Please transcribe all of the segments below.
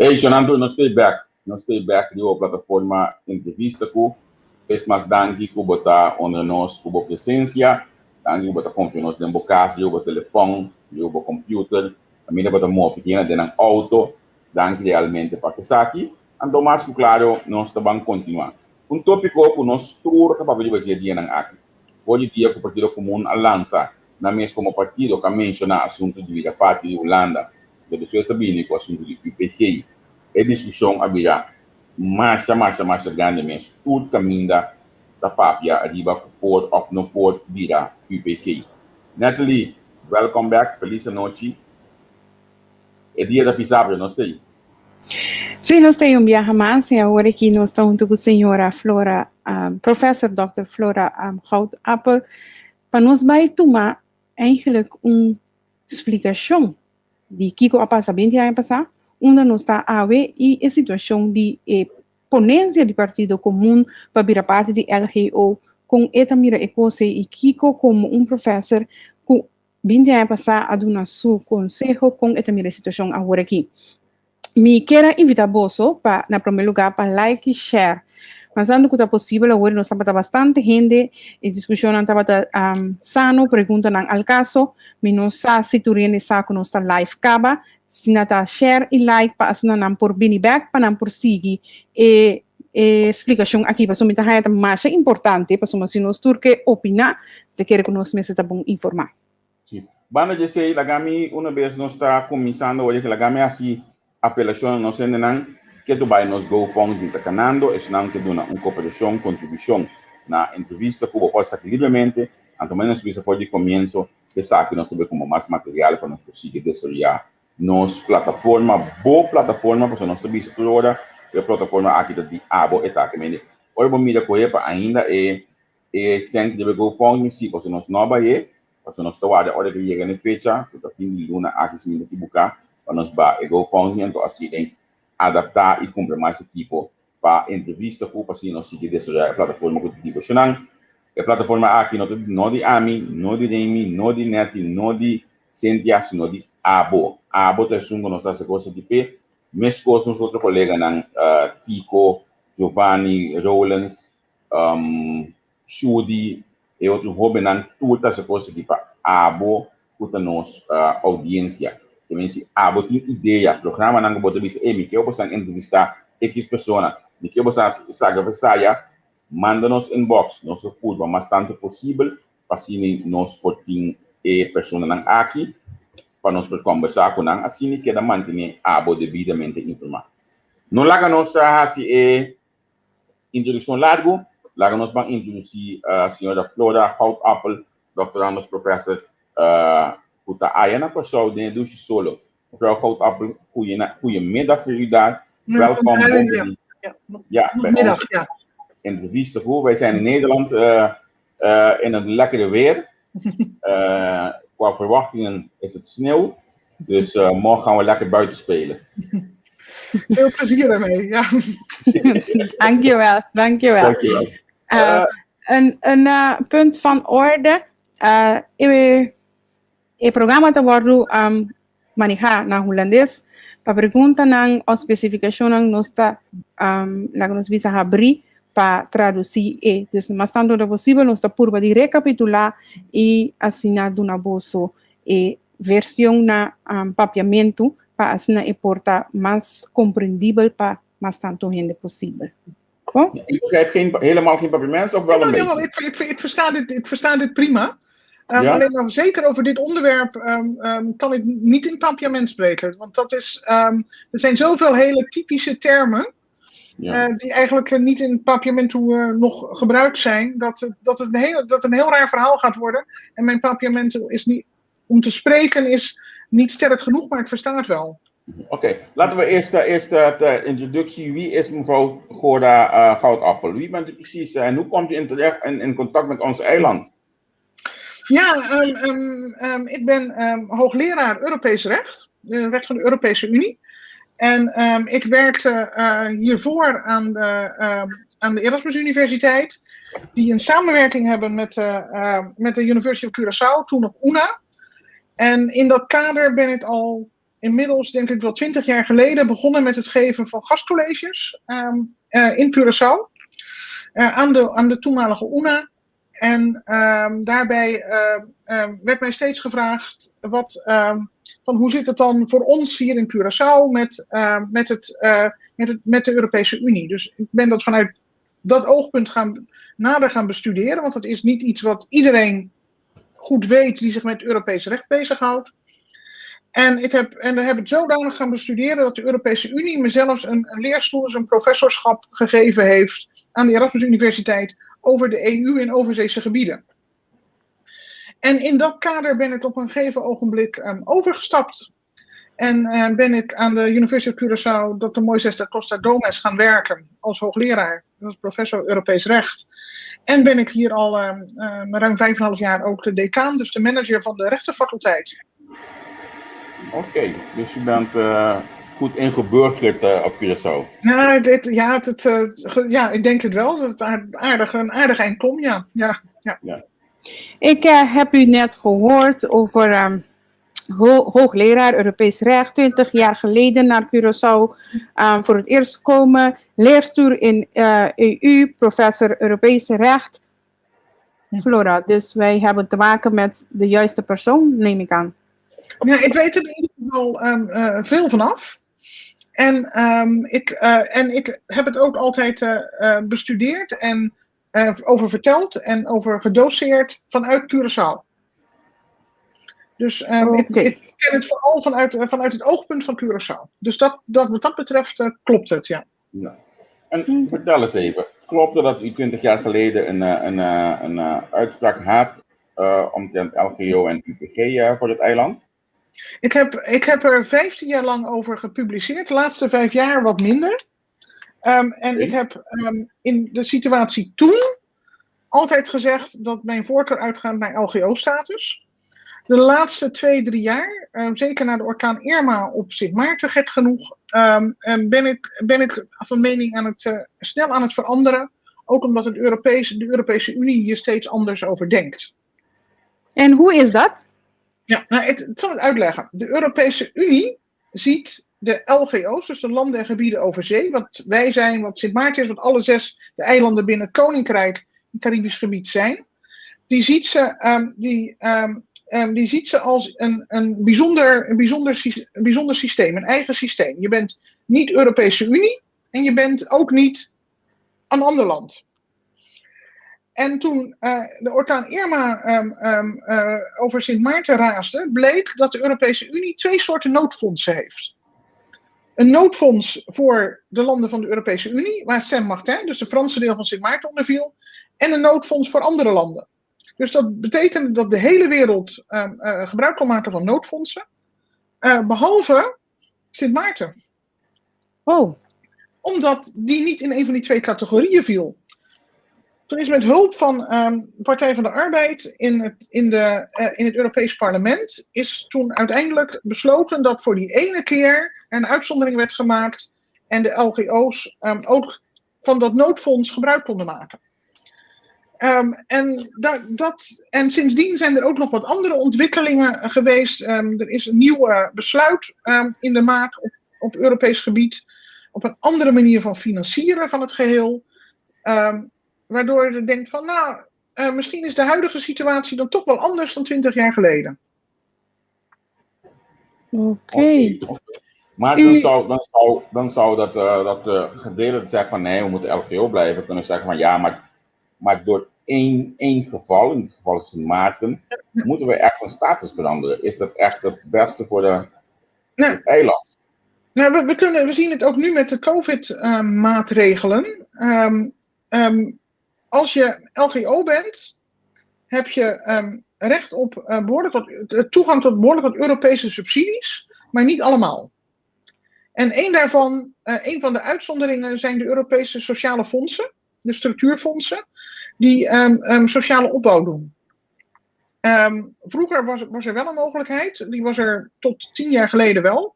Hey, Jonathan, nós estamos back. Nós estamos back de uma plataforma entrevista com es mais danke que botar onde nós com a presença, danke que botar confiança nós no casa, eu botar telefone, eu botar computer, a minha botar uma pequena de um auto, danke realmente para que isso aqui. Então, mais claro, nós estamos continuar. Tópico que nós tour que para ver dia não aqui. Hoje dia que o Partido Comum lança, na mesma como partido que menciona assunto de vida parte de Holanda, de pessoas sabem que o assunto de PPG, é discussão havia massa grande mesmo, tudo caminho da papia arriba por of no port vira PPG. Natalie, welcome back, feliz noite. É dia da pisabra, nós temos. Sim, nós temos um viaje mais e agora aqui nós estamos com a senhora Flora, professor Dr. Flora Houtappel, para nos vai tomar eigenlijk uma explicação de que a passar 20 anos passar, onde nós está a ver e a situação de ponência do Partido Comum para virar parte de LGO com esta mira e coisa e Kiko como um professor que 20 anos passar a dar seu conselho com esta mira situação agora aqui. Me quero invitar você para, na primeiro lugar, para like e share. Mas quando que é possível, agora nós estamos bastante gente, a discussão estava sano, pergunta ao caso, mas não sabe se tu reines saco nós está live acaba, se não está share e like para assim não por bini back, para não por seguir e explicação aqui para somos é mais importante para somos nós turque opinar, te quero que nós mesmo tá bom informar. Sim. Banda de sei, lagami uma vez nós está começando hoje que lagami assim apelação nós ainda que tu vai nos GoFundMe está canando, é não que dona uma cooperação, contribuição na entrevista que você posta livremente, então menos você pode começar que sabe nós temos como mais material para nós conseguir desarrollar nos plataforma, boa plataforma para nós temos toda hora a plataforma aqui da Abo está também. Ora bom mira coisa ainda é sempre de GoFundMe se você nós nova é, você nós está hora que chega na fecha, que tá fim de luna aqui se me equivocar, para nós vai GoFundMe então assim adaptar e comprar mais equipo para entrevista com para nós seguir dessa plataforma contribucional. A plataforma aqui não de AMI, não de Demi, não de Net, não de Cynthia, sino de Abo. Abo é um nós essa coisa de pé. Mesmo com os outros colegas Tico, Giovanni, Rollins, Shudi e outros jovens tudo essa coisa de Abo para nós audiência. Também se Abo tem ideia, programa não pode dizer, me quero você entrevistar X pessoa, me quero você saga saia, manda-nos inbox, nós curva mais tanto possível, para assim nós podemos pessoa aqui, para nós conversar com ela, assim que da manter Abo devidamente informado. Não larga nós assim introdução largo, larga nós vamos introduzir a senhora Flora Houtappel, doutorando professor puta ayana ko so din do si solo pero Houtappel goedemiddag welkom middag entrevista hoe wij zijn in Nederland in het lekkere weer qua verwachtingen is het sneeuw dus morgen gaan we lekker buiten spelen. Veel plezier daarmee, ja. Dankjewel. Een punt van orde. O programa está guardado manejar na holandês. Para pergunta não a especificação não está lá que nós visa abrir para traduzir e então mas tanto é possível nós está por de recapitular e assinar do na bolso e versão na papiamento para assinar e portar mais compreendível para mais tanto gente possível. Bom? Ik begrijp helemaal geen papiamento of wel een beetje? Ik versta dit prima. Ja? Alleen maar zeker over dit onderwerp kan ik niet in papiament spreken. Want dat is, er zijn zoveel hele typische termen die eigenlijk niet in papiament nog gebruikt zijn. Dat een heel raar verhaal gaat worden. En mijn papiament is niet, om te spreken is niet sterk genoeg, maar ik versta het wel. Oké, laten we eerst de introductie. Wie is mevrouw Flora Houtappel? Wie bent u precies en hoe komt u in contact met ons eiland? Ja, ik ben hoogleraar Europees recht, recht van de Europese Unie. En ik werkte hiervoor aan de Erasmus Universiteit, die een samenwerking hebben met de University of Curaçao, toen nog UNA. En in dat kader ben ik al inmiddels denk ik wel 20 jaar geleden begonnen met het geven van gastcolleges in Curaçao. Aan de toenmalige UNA. En daarbij werd mij steeds gevraagd, van hoe zit het dan voor ons hier in Curaçao met de Europese Unie. Dus ik ben dat vanuit dat oogpunt nader gaan bestuderen, want dat is niet iets wat iedereen goed weet die zich met Europees recht bezighoudt. En ik heb het zodanig gaan bestuderen dat de Europese Unie me zelfs een leerstoel, dus een professorschap gegeven heeft aan de Erasmus Universiteit over de EU en overzeese gebieden. En in dat kader ben ik op een gegeven ogenblik overgestapt. En ben ik aan de University of Curaçao Dr. Moises da Costa Gomes gaan werken als hoogleraar, als professor Europees Recht. En ben ik hier al ruim 5,5 jaar ook de decaan, dus de manager van de rechtenfaculteit. Oké, dus je bent goed ingeburgerd op Curaçao. Ja, ik denk het wel. Dat het een aardig eind kom, ja. Ik heb u net gehoord over hoogleraar Europees Recht, 20 jaar geleden naar Curaçao voor het eerst gekomen. Leerstoel in EU, professor Europees Recht. Flora, dus wij hebben te maken met de juiste persoon, neem ik aan. Ja, ik weet er in ieder geval veel vanaf. En ik heb het ook altijd bestudeerd en over verteld en over gedoseerd vanuit Curaçao. Dus ik ken het vooral vanuit het oogpunt van Curaçao. Dus wat dat betreft klopt het, ja. Nou, en vertel eens even, klopt het dat u 20 jaar geleden een uitspraak had omtrent LGO en UPG voor het eiland? Ik heb er 15 jaar lang over gepubliceerd, de laatste 5 jaar wat minder. En ik heb in de situatie toen altijd gezegd dat mijn voorkeur uitgaat naar LGO-status. De laatste 2-3 jaar, zeker na de orkaan Irma op Sint Maarten, gek genoeg, ben ik van mening snel aan het veranderen. Ook omdat de Europese Unie hier steeds anders over denkt. En hoe is dat? Ja, nou, ik zal het uitleggen. De Europese Unie ziet de LGO's, dus de landen en gebieden over zee, wat wij zijn, wat Sint Maarten is, wat alle 6 de eilanden binnen het Koninkrijk, het Caribisch gebied zijn. Die ziet ze als een bijzonder systeem, een eigen systeem. Je bent niet Europese Unie en je bent ook niet een ander land. En toen de orkaan Irma over Sint Maarten raasde, bleek dat de Europese Unie 2 soorten noodfondsen heeft. Een noodfonds voor de landen van de Europese Unie, waar Saint-Martin, dus de Franse deel van Sint Maarten, onder viel. En een noodfonds voor andere landen. Dus dat betekende dat de hele wereld gebruik kon maken van noodfondsen. Behalve Sint Maarten. Oh. Omdat die niet in een van die 2 categorieën viel. Toen is met hulp van de Partij van de Arbeid in het Europees Parlement is toen uiteindelijk besloten dat voor die ene keer er een uitzondering werd gemaakt en de LGO's ook van dat noodfonds gebruik konden maken. En sindsdien zijn er ook nog wat andere ontwikkelingen geweest. Er is een nieuw besluit in de maak op Europees gebied op een andere manier van financieren van het geheel. Waardoor je denkt van, misschien is de huidige situatie dan toch wel anders dan 20 jaar geleden. Oké. Maar dan zou dat gedeelte zeggen van nee, we moeten LGO blijven, kunnen zeggen van ja, maar door één geval, in het geval van Sint Maarten, moeten we echt van status veranderen. Is dat echt het beste voor het eiland? Nou, we zien het ook nu met de COVID-maatregelen. Als je LGO bent, heb je recht op toegang tot behoorlijk wat Europese subsidies, maar niet allemaal. En een van de uitzonderingen zijn de Europese sociale fondsen, de structuurfondsen, die sociale opbouw doen. Vroeger was er wel een mogelijkheid, die was er tot 10 jaar geleden wel.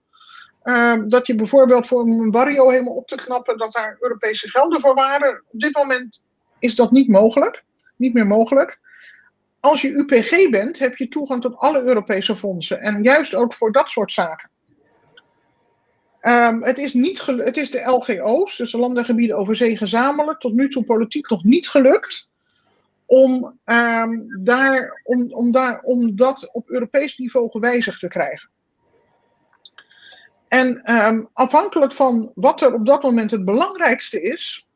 Dat je bijvoorbeeld voor een barrio helemaal op te knappen, dat daar Europese gelden voor waren. Op dit moment is dat niet meer mogelijk. Als je UPG bent, heb je toegang tot alle Europese fondsen. En juist ook voor dat soort zaken. Het is de LGO's, dus de landen en gebieden over zee gezamenlijk, tot nu toe politiek nog niet gelukt om dat op Europees niveau gewijzigd te krijgen. En afhankelijk van wat er op dat moment het belangrijkste is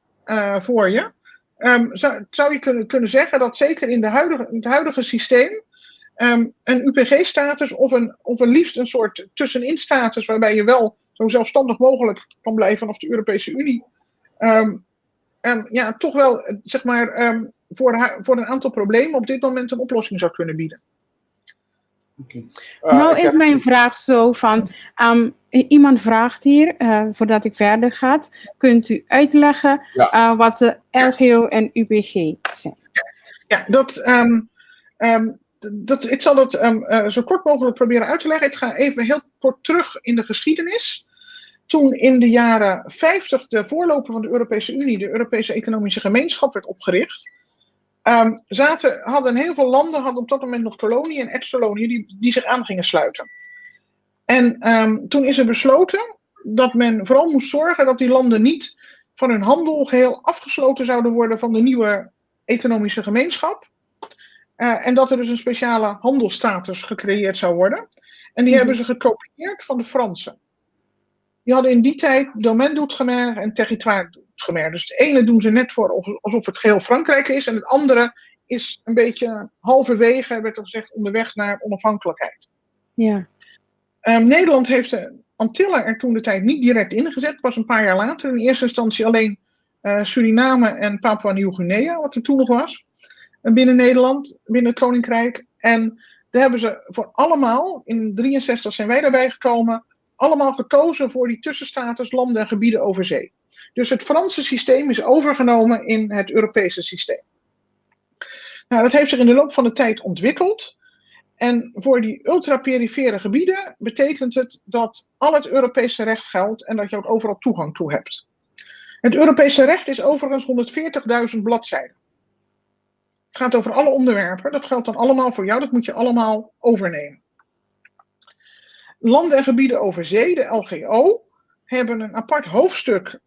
voor je, zou je kunnen zeggen dat zeker in het huidige systeem een UPG-status of een liefst een soort tussenin-status waarbij je wel zo zelfstandig mogelijk kan blijven vanaf de Europese Unie, toch wel zeg maar voor een aantal problemen op dit moment een oplossing zou kunnen bieden. Okay. Nou is mijn vraag zo van, iemand vraagt hier, voordat ik verder ga, kunt u uitleggen wat de LGO en UPG zijn? Ja, ik zal het zo kort mogelijk proberen uit te leggen. Ik ga even heel kort terug in de geschiedenis. Toen in de jaren 50 de voorloper van de Europese Unie, de Europese Economische Gemeenschap, werd opgericht, hadden heel veel landen op dat moment nog koloniën en ex-koloniën die zich aan gingen sluiten. En toen is er besloten dat men vooral moest zorgen dat die landen niet van hun handel geheel afgesloten zouden worden van de nieuwe economische gemeenschap. En dat er dus een speciale handelsstatus gecreëerd zou worden. En die hebben ze gekopieerd van de Fransen. Die hadden in die tijd domaine d'outre-mer en territoire d'outre-mer. Dus het ene doen ze net voor alsof het geheel Frankrijk is. En het andere is een beetje halverwege, werd er gezegd, onderweg naar onafhankelijkheid. Ja. Nederland heeft de Antillen er toen de tijd niet direct ingezet. Pas een paar jaar later. In eerste instantie alleen Suriname en Papua Nieuw-Guinea, wat er toen nog was. Binnen Nederland, binnen het Koninkrijk. En daar hebben ze voor allemaal, in 1963 zijn wij daarbij gekomen, allemaal gekozen voor die tussenstatus landen en gebieden over zee. Dus het Franse systeem is overgenomen in het Europese systeem. Nou, dat heeft zich in de loop van de tijd ontwikkeld. En voor die ultraperifere gebieden betekent het dat al het Europese recht geldt en dat je ook overal toegang toe hebt. Het Europese recht is overigens 140.000 bladzijden. Het gaat over alle onderwerpen, dat geldt dan allemaal voor jou, dat moet je allemaal overnemen. Landen en gebieden over zee, de LGO, hebben een apart hoofdstuk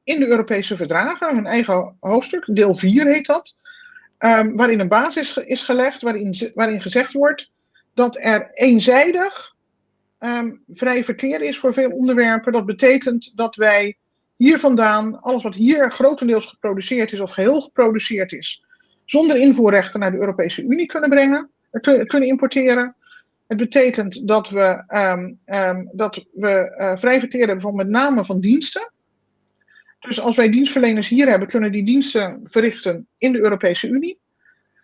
in de Europese verdragen, hun eigen hoofdstuk, deel 4 heet dat, waarin een basis is gelegd, waarin gezegd wordt dat er eenzijdig vrij verkeer is voor veel onderwerpen. Dat betekent dat wij hier vandaan, alles wat hier grotendeels geproduceerd is of geheel geproduceerd is, zonder invoerrechten naar de Europese Unie kunnen importeren. Het betekent dat we vrij verkeer hebben van met name van diensten. Dus als wij dienstverleners hier hebben, kunnen die diensten verrichten in de Europese Unie.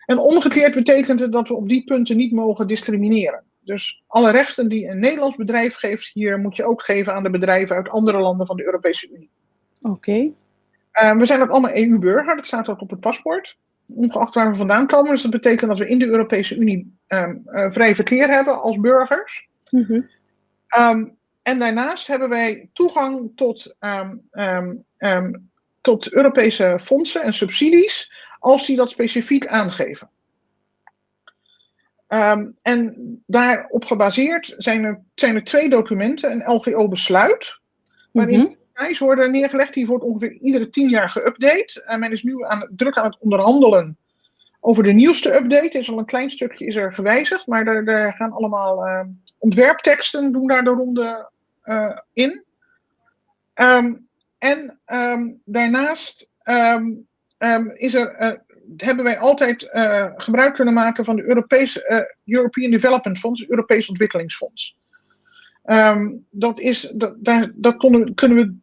En omgekeerd betekent het dat we op die punten niet mogen discrimineren. Dus alle rechten die een Nederlands bedrijf geeft hier, moet je ook geven aan de bedrijven uit andere landen van de Europese Unie. Oké. We zijn ook allemaal EU-burger, dat staat ook op het paspoort. Ongeacht waar we vandaan komen. Dus dat betekent dat we in de Europese Unie vrij verkeer hebben als burgers. Mm-hmm. En daarnaast hebben wij toegang tot Europese fondsen en subsidies als die dat specifiek aangeven. En daarop gebaseerd zijn er 2 documenten. Een LGO-besluit, waarin details worden neergelegd. Die wordt ongeveer iedere 10 jaar geüpdate. Men is nu druk aan het onderhandelen over de nieuwste update. Is al een klein stukje is er gewijzigd, maar er gaan allemaal ontwerpteksten doen daar de ronde in. Daarnaast hebben wij altijd gebruik kunnen maken van de European Development Fonds, het Europees Ontwikkelingsfonds. Dat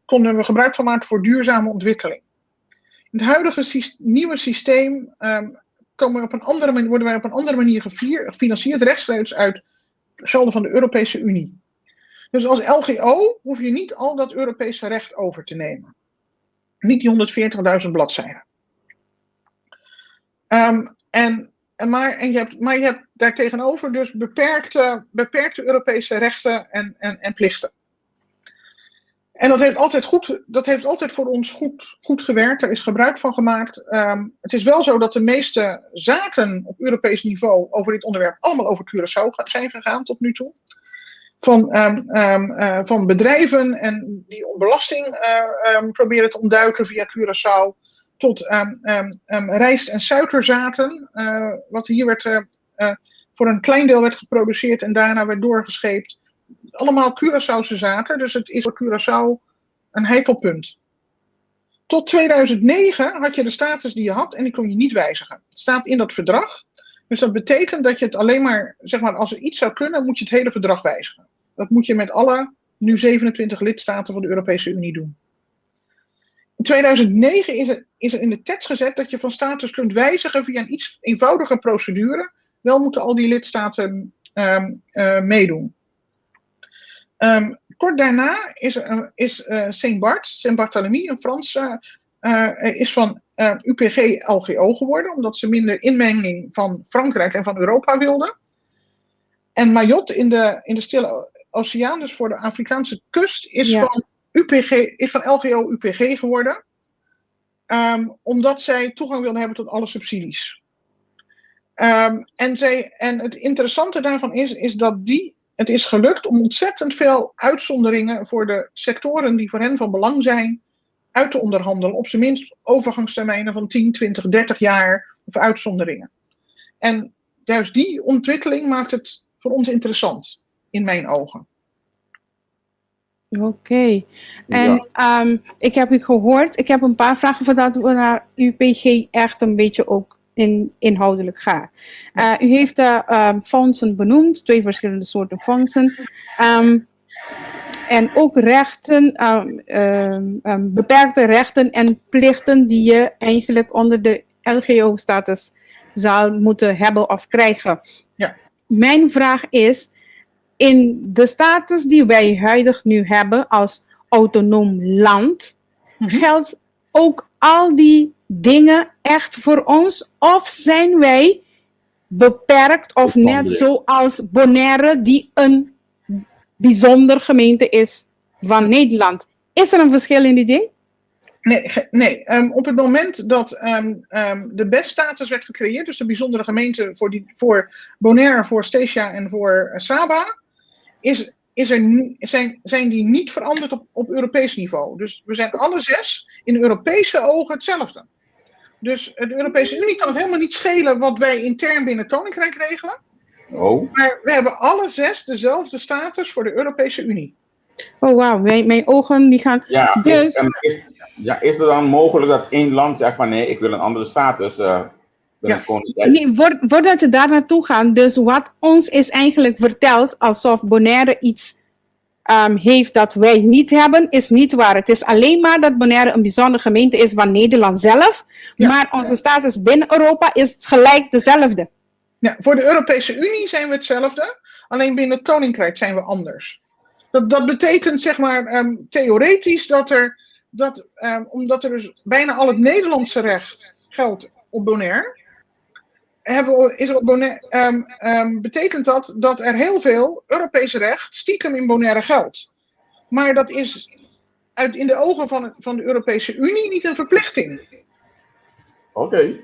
konden we gebruik van maken voor duurzame ontwikkeling. In het huidige nieuwe systeem worden wij op een andere manier gefinancierd, rechtstreeks uit gelden van de Europese Unie. Dus als LGO hoef je niet al dat Europese recht over te nemen. Niet die 140.000 bladzijden. Maar je hebt daartegenover dus beperkte Europese rechten en plichten. En dat heeft altijd voor ons goed gewerkt. Er is gebruik van gemaakt. Het is wel zo dat de meeste zaken op Europees niveau over dit onderwerp allemaal over Curaçao zijn gegaan tot nu toe. van bedrijven en die om belasting proberen te ontduiken via Curaçao, tot rijst- en suikerzaten, wat hier werd, voor een klein deel werd geproduceerd en daarna werd doorgescheept. Allemaal Curaçaose zaten, dus het is voor Curaçao een heikel punt. Tot 2009 had je de status die je had en die kon je niet wijzigen. Het staat in dat verdrag. Dus dat betekent dat je het alleen maar, zeg maar, als er iets zou kunnen, moet je het hele verdrag wijzigen. Dat moet je met alle nu 27 lidstaten van de Europese Unie doen. In 2009 is er in de tekst gezet dat je van status kunt wijzigen via een iets eenvoudige procedure. Wel moeten al die lidstaten meedoen. Kort daarna is Saint-Barthélemy, een Franse, is van UPG-LGO geworden, omdat ze minder inmenging van Frankrijk en van Europa wilden. En Mayotte in de Stille Oceaan, dus voor de Afrikaanse kust, is van LGO-UPG geworden, omdat zij toegang wilden hebben tot alle subsidies. En het interessante daarvan is dat het is gelukt om ontzettend veel uitzonderingen voor de sectoren die voor hen van belang zijn, uit te onderhandelen. Op zijn minst overgangstermijnen van 10, 20, 30 jaar of uitzonderingen. En juist die ontwikkeling maakt het voor ons interessant, in mijn ogen. Oké. En ik heb u gehoord, ik heb een paar vragen voordat we naar UPG echt een beetje ook inhoudelijk gaan. U heeft de fondsen benoemd, 2 verschillende soorten fondsen. En ook rechten, beperkte rechten en plichten die je eigenlijk onder de LGO-status zou moeten hebben of krijgen. Ja. Mijn vraag is, in de status die wij huidig nu hebben als autonoom land, geldt ook al die dingen echt voor ons? Of zijn wij beperkt of net zoals Bonaire, die een bijzonder gemeente is van Nederland? Is er een verschil in die ding? Nee. Op het moment dat de BES-status werd gecreëerd, dus de bijzondere gemeente voor Bonaire, voor Statia en voor Saba, zijn die niet veranderd op Europees niveau. Dus we zijn alle 6 in Europese ogen hetzelfde. Dus de Europese Unie kan het helemaal niet schelen wat wij intern binnen het Koninkrijk regelen. Oh. Maar we hebben alle 6 dezelfde status voor de Europese Unie. Oh wauw, mijn ogen die gaan... Ja, dus... is er dan mogelijk dat één land zegt van nee, ik wil een andere status binnen het Koninkrijk? Nee, voordat je daar naartoe gaat, dus wat ons is eigenlijk verteld alsof Bonaire iets heeft dat wij niet hebben, is niet waar. Het is alleen maar dat Bonaire een bijzondere gemeente is van Nederland zelf, maar onze status binnen Europa is gelijk dezelfde. Ja, voor de Europese Unie zijn we hetzelfde, alleen binnen het Koninkrijk zijn we anders. Dat betekent, zeg maar, theoretisch omdat er dus bijna al het Nederlandse recht geldt op Bonaire, betekent dat er heel veel Europees recht stiekem in Bonaire geldt. Maar dat is in de ogen van de Europese Unie niet een verplichting. Oké.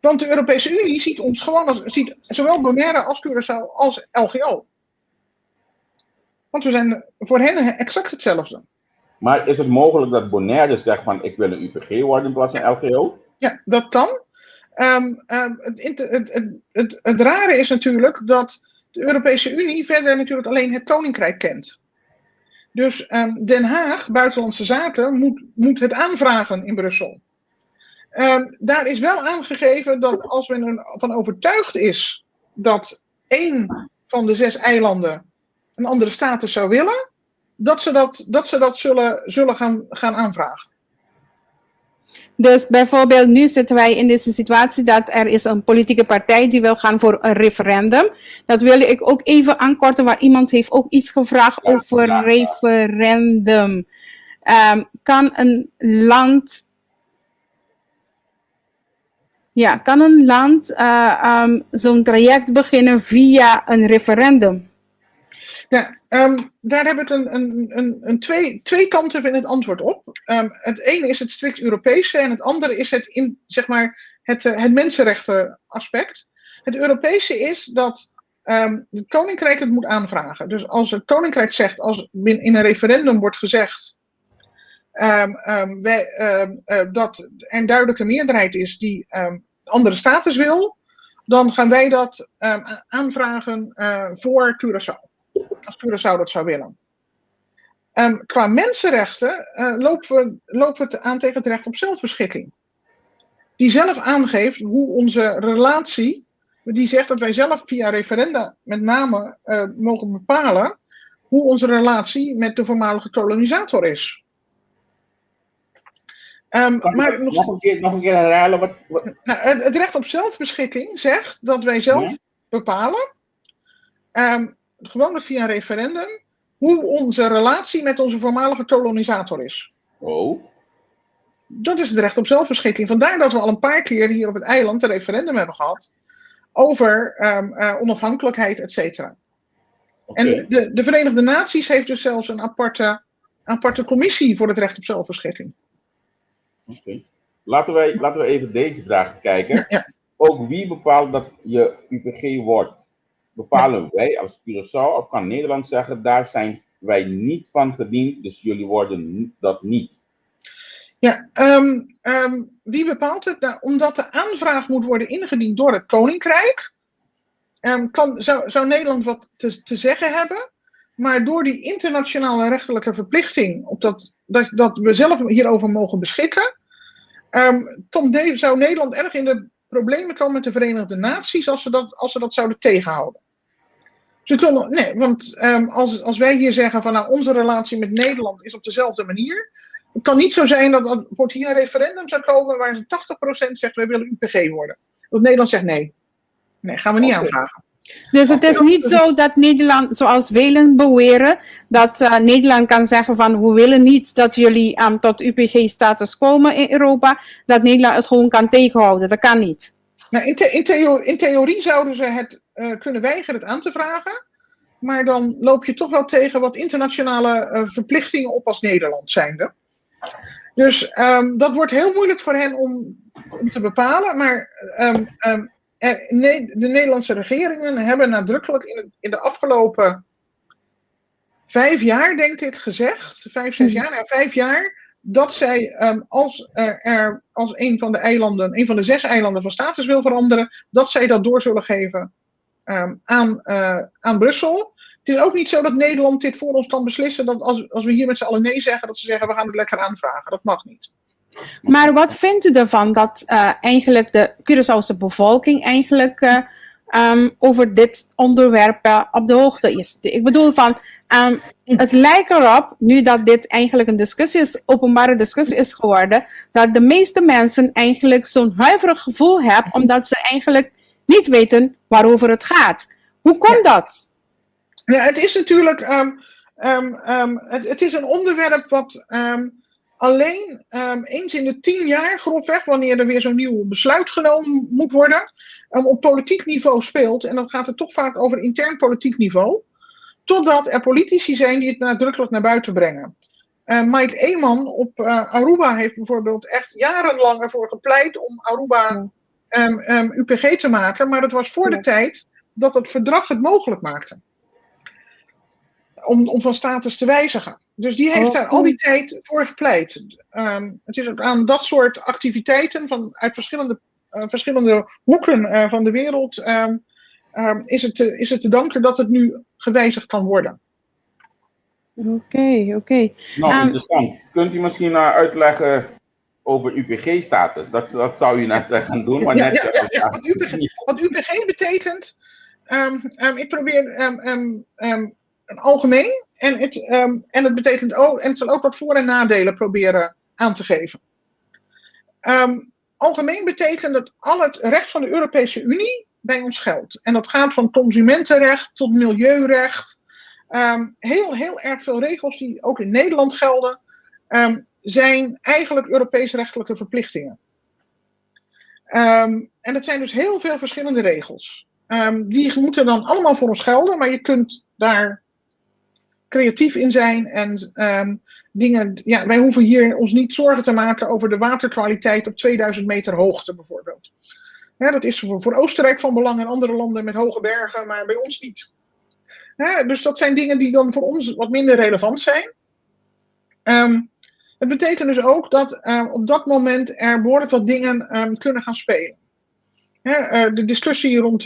Want de Europese Unie ziet ons gewoon ziet zowel Bonaire als Curaçao als LGO. Want we zijn voor hen exact hetzelfde. Maar is het mogelijk dat Bonaire zegt van ik wil een UPG worden in plaats van LGO? Ja, dat kan. Het rare is natuurlijk dat de Europese Unie verder natuurlijk alleen het Koninkrijk kent. Dus Den Haag, Buitenlandse Zaken, moet het aanvragen in Brussel. Daar is wel aangegeven dat als men ervan overtuigd is dat 1 van de 6 eilanden een andere status zou willen, dat ze dat zullen gaan aanvragen. Dus bijvoorbeeld nu zitten wij in deze situatie dat er is een politieke partij die wil gaan voor een referendum. Dat wil ik ook even aankorten, waar iemand heeft ook iets gevraagd over referendum. Kan een land zo'n traject beginnen via een referendum? Ja, daar hebben we twee kanten in het antwoord op. Het ene is het strikt Europese en het andere is het mensenrechten aspect. Het Europese is dat het Koninkrijk het moet aanvragen. Dus als het Koninkrijk zegt, als in een referendum wordt gezegd dat er een duidelijke meerderheid is die andere status wil, dan gaan wij dat aanvragen voor Curaçao. Als Curaçao dat zou willen. Qua mensenrechten lopen we het aan tegen het recht op zelfbeschikking. Die zelf aangeeft hoe onze relatie, die zegt dat wij zelf via referenda met name mogen bepalen hoe onze relatie met de voormalige kolonisator is. Maar nog een keer herhalen. Nou, het recht op zelfbeschikking zegt dat wij zelf bepalen, gewoon via referendum, hoe onze relatie met onze voormalige kolonisator is. Oh. Dat is het recht op zelfbeschikking. Vandaar dat we al een paar keer hier op het eiland een referendum hebben gehad over onafhankelijkheid, et cetera. Okay. En de Verenigde Naties heeft dus zelfs een aparte commissie voor het recht op zelfbeschikking. Okay. Laten we even deze vraag bekijken. Ja. Ook wie bepaalt dat je UPG wordt? Bepalen wij als Curaçao, of kan Nederland zeggen, daar zijn wij niet van gediend, dus jullie worden dat niet? Ja, wie bepaalt het? Nou, omdat de aanvraag moet worden ingediend door het Koninkrijk, zou Nederland wat te zeggen hebben, maar door die internationale rechtelijke verplichting, dat we zelf hierover mogen beschikken, zou Nederland erg in de problemen komen met de Verenigde Naties als ze dat zouden tegenhouden. Want als wij hier zeggen van nou, onze relatie met Nederland is op dezelfde manier, het kan niet zo zijn dat wordt hier een referendum zou komen waar 80% zegt wij willen UPG worden. Dat Nederland zegt nee. Nee, gaan we niet aanvragen. Dus het is niet zo dat Nederland, zoals velen beweren, dat Nederland kan zeggen van we willen niet dat jullie tot UPG-status komen in Europa, dat Nederland het gewoon kan tegenhouden. Dat kan niet. Nou, in theorie zouden ze het kunnen weigeren het aan te vragen, maar dan loop je toch wel tegen wat internationale verplichtingen op als Nederland zijnde. Dus dat wordt heel moeilijk voor hen om te bepalen, maar de Nederlandse regeringen hebben nadrukkelijk in de afgelopen 5 jaar, denk ik, gezegd, 5 jaar, dat zij als een van de 6 eilanden van status wil veranderen, dat zij dat door zullen geven aan Brussel. Het is ook niet zo dat Nederland dit voor ons kan beslissen, dat als we hier met z'n allen nee zeggen, dat ze zeggen we gaan het lekker aanvragen. Dat mag niet. Maar wat vindt u ervan dat eigenlijk de Curaçaose bevolking eigenlijk over dit onderwerp op de hoogte is? Ik bedoel van, het lijkt erop, nu dat dit eigenlijk een openbare discussie is geworden, dat de meeste mensen eigenlijk zo'n huiverig gevoel hebben, omdat ze eigenlijk niet weten waarover het gaat. Hoe komt dat? Ja, het is natuurlijk, het is een onderwerp wat alleen eens in de 10 jaar, grofweg, wanneer er weer zo'n nieuw besluit genomen moet worden, op politiek niveau speelt. En dan gaat het toch vaak over intern politiek niveau. Totdat er politici zijn die het nadrukkelijk naar buiten brengen. Mike Eeman op Aruba heeft bijvoorbeeld echt jarenlang ervoor gepleit om Aruba UPG te maken. Maar dat was voor de tijd dat het verdrag het mogelijk maakte. Om van status te wijzigen. Dus die heeft daar al die tijd voor gepleit. Het is ook aan dat soort activiteiten uit verschillende hoeken van de wereld is het te danken dat het nu gewijzigd kan worden. Oké. Nou, interessant. Kunt u misschien uitleggen over UPG-status? Dat zou u net gaan doen. Maar Wat UPG betekent, ik probeer algemeen en het betekent ook, en het zal ook wat voor- en nadelen proberen aan te geven. Algemeen betekent dat al het recht van de Europese Unie bij ons geldt. En dat gaat van consumentenrecht tot milieurecht. Heel erg veel regels die ook in Nederland gelden, zijn eigenlijk Europese rechtelijke verplichtingen. En dat zijn dus heel veel verschillende regels. Die moeten dan allemaal voor ons gelden, maar je kunt daar creatief in zijn en wij hoeven hier ons niet zorgen te maken over de waterkwaliteit op 2000 meter hoogte bijvoorbeeld. Dat is voor Oostenrijk van belang en andere landen met hoge bergen, maar bij ons niet. Dus dat zijn dingen die dan voor ons wat minder relevant zijn. Het betekent dus ook dat op dat moment er behoorlijk wat dingen kunnen gaan spelen. De discussie rond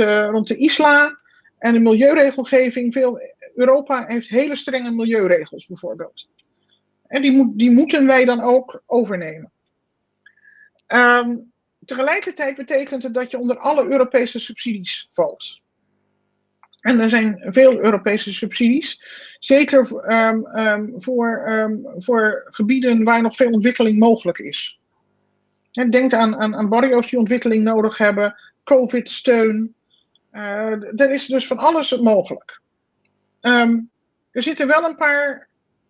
de ISLA en de milieuregelgeving. Europa heeft hele strenge milieuregels bijvoorbeeld. En die moeten wij dan ook overnemen. Tegelijkertijd betekent het dat je onder alle Europese subsidies valt. En er zijn veel Europese subsidies. Zeker voor gebieden waar nog veel ontwikkeling mogelijk is. Denk aan barrio's die ontwikkeling nodig hebben. COVID-steun. Er is dus van alles mogelijk. Er zitten wel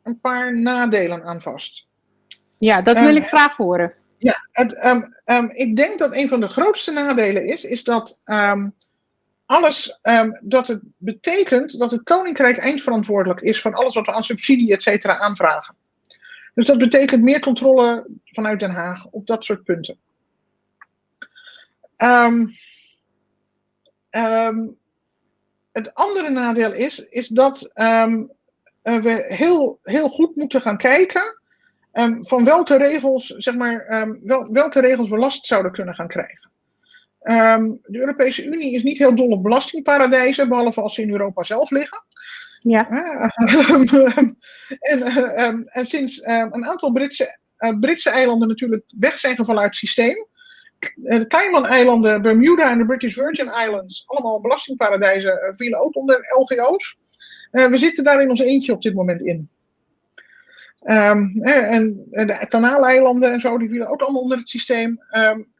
een paar nadelen aan vast. Ja, dat wil ik graag horen. Ja, ik denk dat een van de grootste nadelen is dat dat het betekent dat het Koninkrijk eindverantwoordelijk is voor alles wat we aan subsidie, et cetera, aanvragen. Dus dat betekent meer controle vanuit Den Haag op dat soort punten. Het andere nadeel is dat we heel goed moeten gaan kijken van welke regels, welke regels we last zouden kunnen gaan krijgen. De Europese Unie is niet heel dol op belastingparadijzen, behalve als ze in Europa zelf liggen. Ja. En sinds een aantal Britse eilanden natuurlijk weg zijn gevallen uit het systeem. De Cayman-eilanden, Bermuda en de British Virgin Islands, allemaal belastingparadijzen, vielen ook onder LGO's. We zitten daar in ons eentje op dit moment in. En de Kanaaleilanden en zo, die vielen ook allemaal onder het systeem.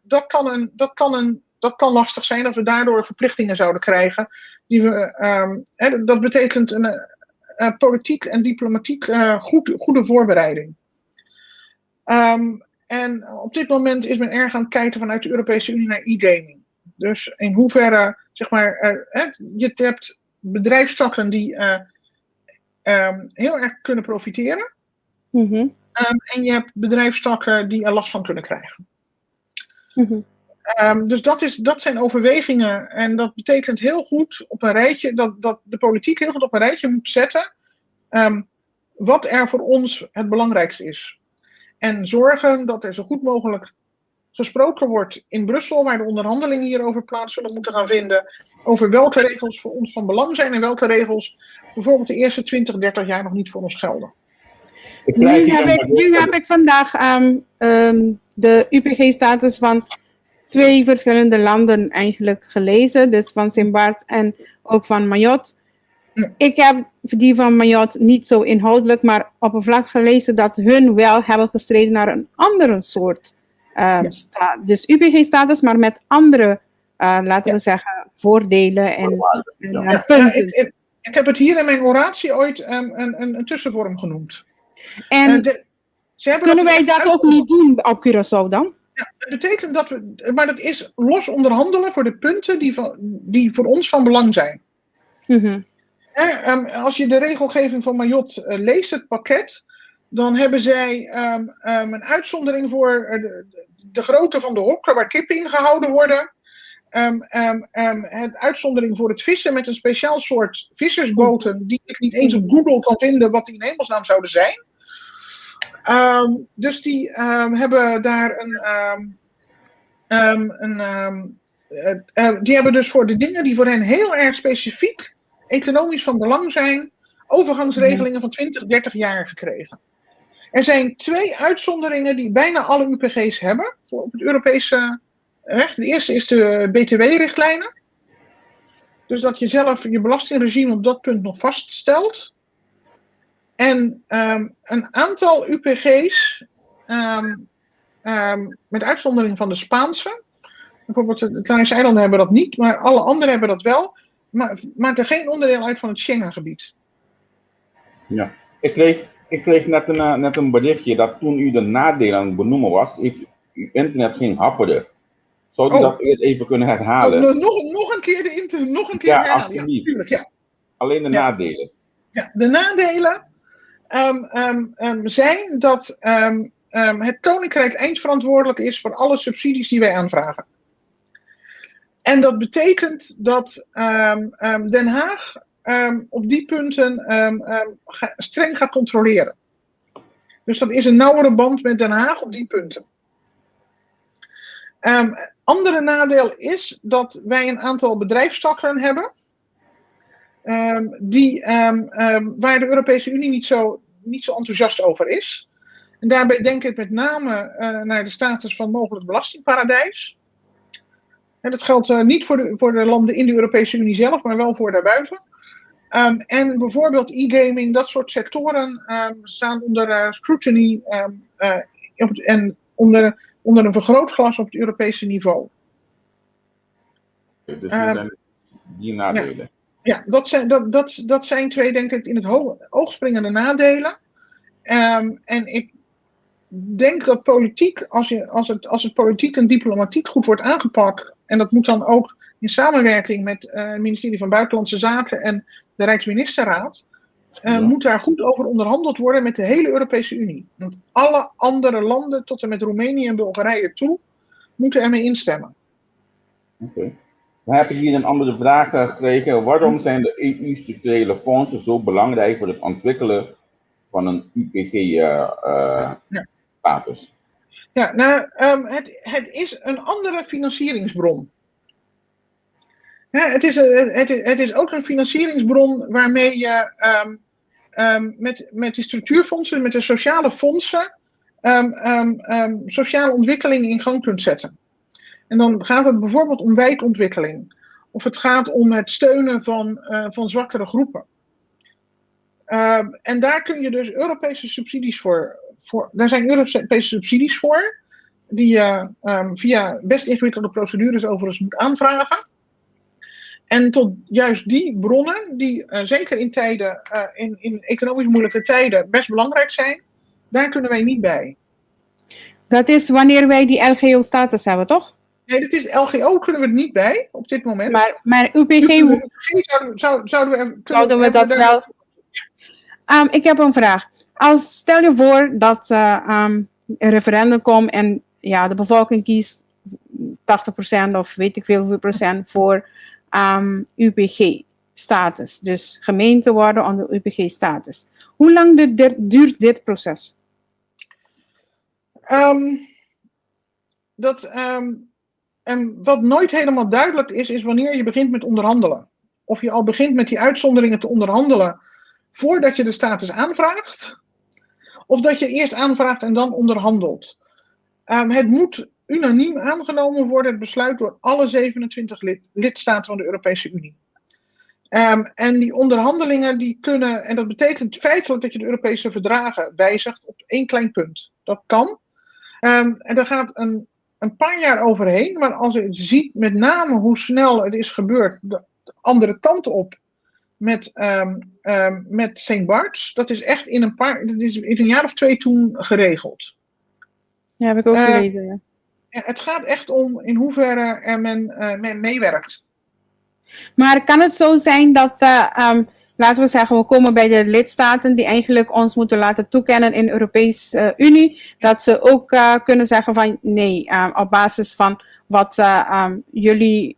Dat kan lastig zijn, dat we daardoor verplichtingen zouden krijgen. Dat betekent een politiek en diplomatiek goede voorbereiding. En op dit moment is men erg aan het kijken vanuit de Europese Unie naar e-gaming. Dus in hoeverre, je hebt bedrijfstakken die heel erg kunnen profiteren. Mm-hmm. En je hebt bedrijfstakken die er last van kunnen krijgen. Mm-hmm. Dus dat zijn overwegingen. En dat betekent heel goed op een rijtje, dat de politiek heel goed op een rijtje moet zetten. Wat er voor ons het belangrijkste is. En zorgen dat er zo goed mogelijk gesproken wordt in Brussel, waar de onderhandelingen hierover plaats zullen moeten gaan vinden. Over welke regels voor ons van belang zijn en welke regels bijvoorbeeld de eerste 20, 30 jaar nog niet voor ons gelden. Nu heb ik vandaag de UPG-status van 2 verschillende landen eigenlijk gelezen. Dus van Sint Bart en ook van Mayotte. Ja. Ik heb die van Mayotte niet zo inhoudelijk, maar oppervlakkig gelezen dat hun wel hebben gestreden naar een andere soort dus UPG-status, maar met andere, laten we zeggen, voordelen en punten. Ik heb het hier in mijn oratie ooit een tussenvorm genoemd. En kunnen wij dat ook niet doen op Curaçao dan? Ja, dat betekent maar dat is los onderhandelen voor de punten die voor ons van belang zijn. Mm-hmm. Als je de regelgeving van Mayotte leest, het pakket, dan hebben zij een uitzondering voor de grootte van de hokken waar kippen in gehouden worden. Het uitzondering voor het vissen met een speciaal soort vissersboten die ik niet eens op Google kan vinden wat die in hemelsnaam zouden zijn. Dus die hebben daar die hebben dus voor de dingen die voor hen heel erg specifiek economisch van belang zijn, overgangsregelingen van 20, 30 jaar gekregen. Er zijn 2 uitzonderingen die bijna alle UPG's hebben voor op het Europese recht. De eerste is de BTW-richtlijnen. Dus dat je zelf je belastingregime op dat punt nog vaststelt. En een aantal UPG's, met uitzondering van de Spaanse, bijvoorbeeld de Canarische eilanden hebben dat niet, maar alle anderen hebben dat wel, maar maakt er geen onderdeel uit van het Schengengebied. Ja, ik kreeg net een berichtje dat toen u de nadelen benoemen was, uw internet ging happeren. Zou u dat even kunnen herhalen? Nog een keer herhalen. Alsjeblieft. Ja, tuurlijk, ja. Alleen de nadelen. Ja, de nadelen zijn dat het Koninkrijk eindverantwoordelijk is voor alle subsidies die wij aanvragen. En dat betekent dat Den Haag op die punten streng gaat controleren. Dus dat is een nauwere band met Den Haag op die punten. Andere nadeel is dat wij een aantal bedrijfstakken hebben waar de Europese Unie niet zo enthousiast over is. En daarbij denk ik met name naar de status van mogelijk belastingparadijs. En dat geldt niet voor de landen in de Europese Unie zelf, maar wel voor daarbuiten. En bijvoorbeeld e-gaming, dat soort sectoren staan onder scrutiny en onder een vergrootglas op het Europese niveau. Dus zijn die nadelen. Ja, dat zijn twee, denk ik, in het oogspringende nadelen. En ik denk dat politiek, als het politiek en diplomatiek goed wordt aangepakt, en dat moet dan ook in samenwerking met het ministerie van Buitenlandse Zaken en de Rijksministerraad, moet daar goed over onderhandeld worden met de hele Europese Unie. Want alle andere landen, tot en met Roemenië en Bulgarije toe, moeten ermee instemmen. Oké. Dan heb ik hier een andere vraag gekregen. Waarom zijn de EU-structurele fondsen zo belangrijk voor het ontwikkelen van een UPG-status? Ja, nou, het is een andere financieringsbron. Ja, het is ook een financieringsbron waarmee je met die structuurfondsen, met de sociale fondsen, sociale ontwikkeling in gang kunt zetten. En dan gaat het bijvoorbeeld om wijkontwikkeling. Of het gaat om het steunen van zwakkere groepen. En daar kun je dus Europese subsidies voor. Daar zijn Europese subsidies voor. Die je via best ingewikkelde procedures overigens moet aanvragen. En tot juist die bronnen, die zeker in tijden, in economisch moeilijke tijden, best belangrijk zijn, daar kunnen wij niet bij. Dat is wanneer wij die LGO-status hebben, toch? Nee, dat is LGO kunnen we er niet bij op dit moment. Maar UPG zouden we dat wel. Ik heb een vraag. Stel je voor dat een referendum komt en ja, de bevolking kiest 80% of weet ik veel hoeveel procent voor UPG-status. Dus gemeente worden onder UPG-status. Hoe lang duurt dit proces? Wat nooit helemaal duidelijk is wanneer je begint met onderhandelen. Of je al begint met die uitzonderingen te onderhandelen voordat je de status aanvraagt. Of dat je eerst aanvraagt en dan onderhandelt. Het moet unaniem aangenomen worden, het besluit door alle 27 lidstaten van de Europese Unie. En die onderhandelingen die kunnen, en dat betekent feitelijk dat je de Europese verdragen wijzigt op één klein punt. Dat kan. En daar gaat een paar jaar overheen, maar als je ziet met name hoe snel het is gebeurd, de andere kant op met St. Bart's, dat is echt in een jaar of 2 toen geregeld. Ja, heb ik ook gelezen, ja. Het gaat echt om in hoeverre men meewerkt. Maar kan het zo zijn dat, laten we zeggen, we komen bij de lidstaten die eigenlijk ons moeten laten toekennen in de Europese Unie, dat ze ook kunnen zeggen van nee, op basis van wat jullie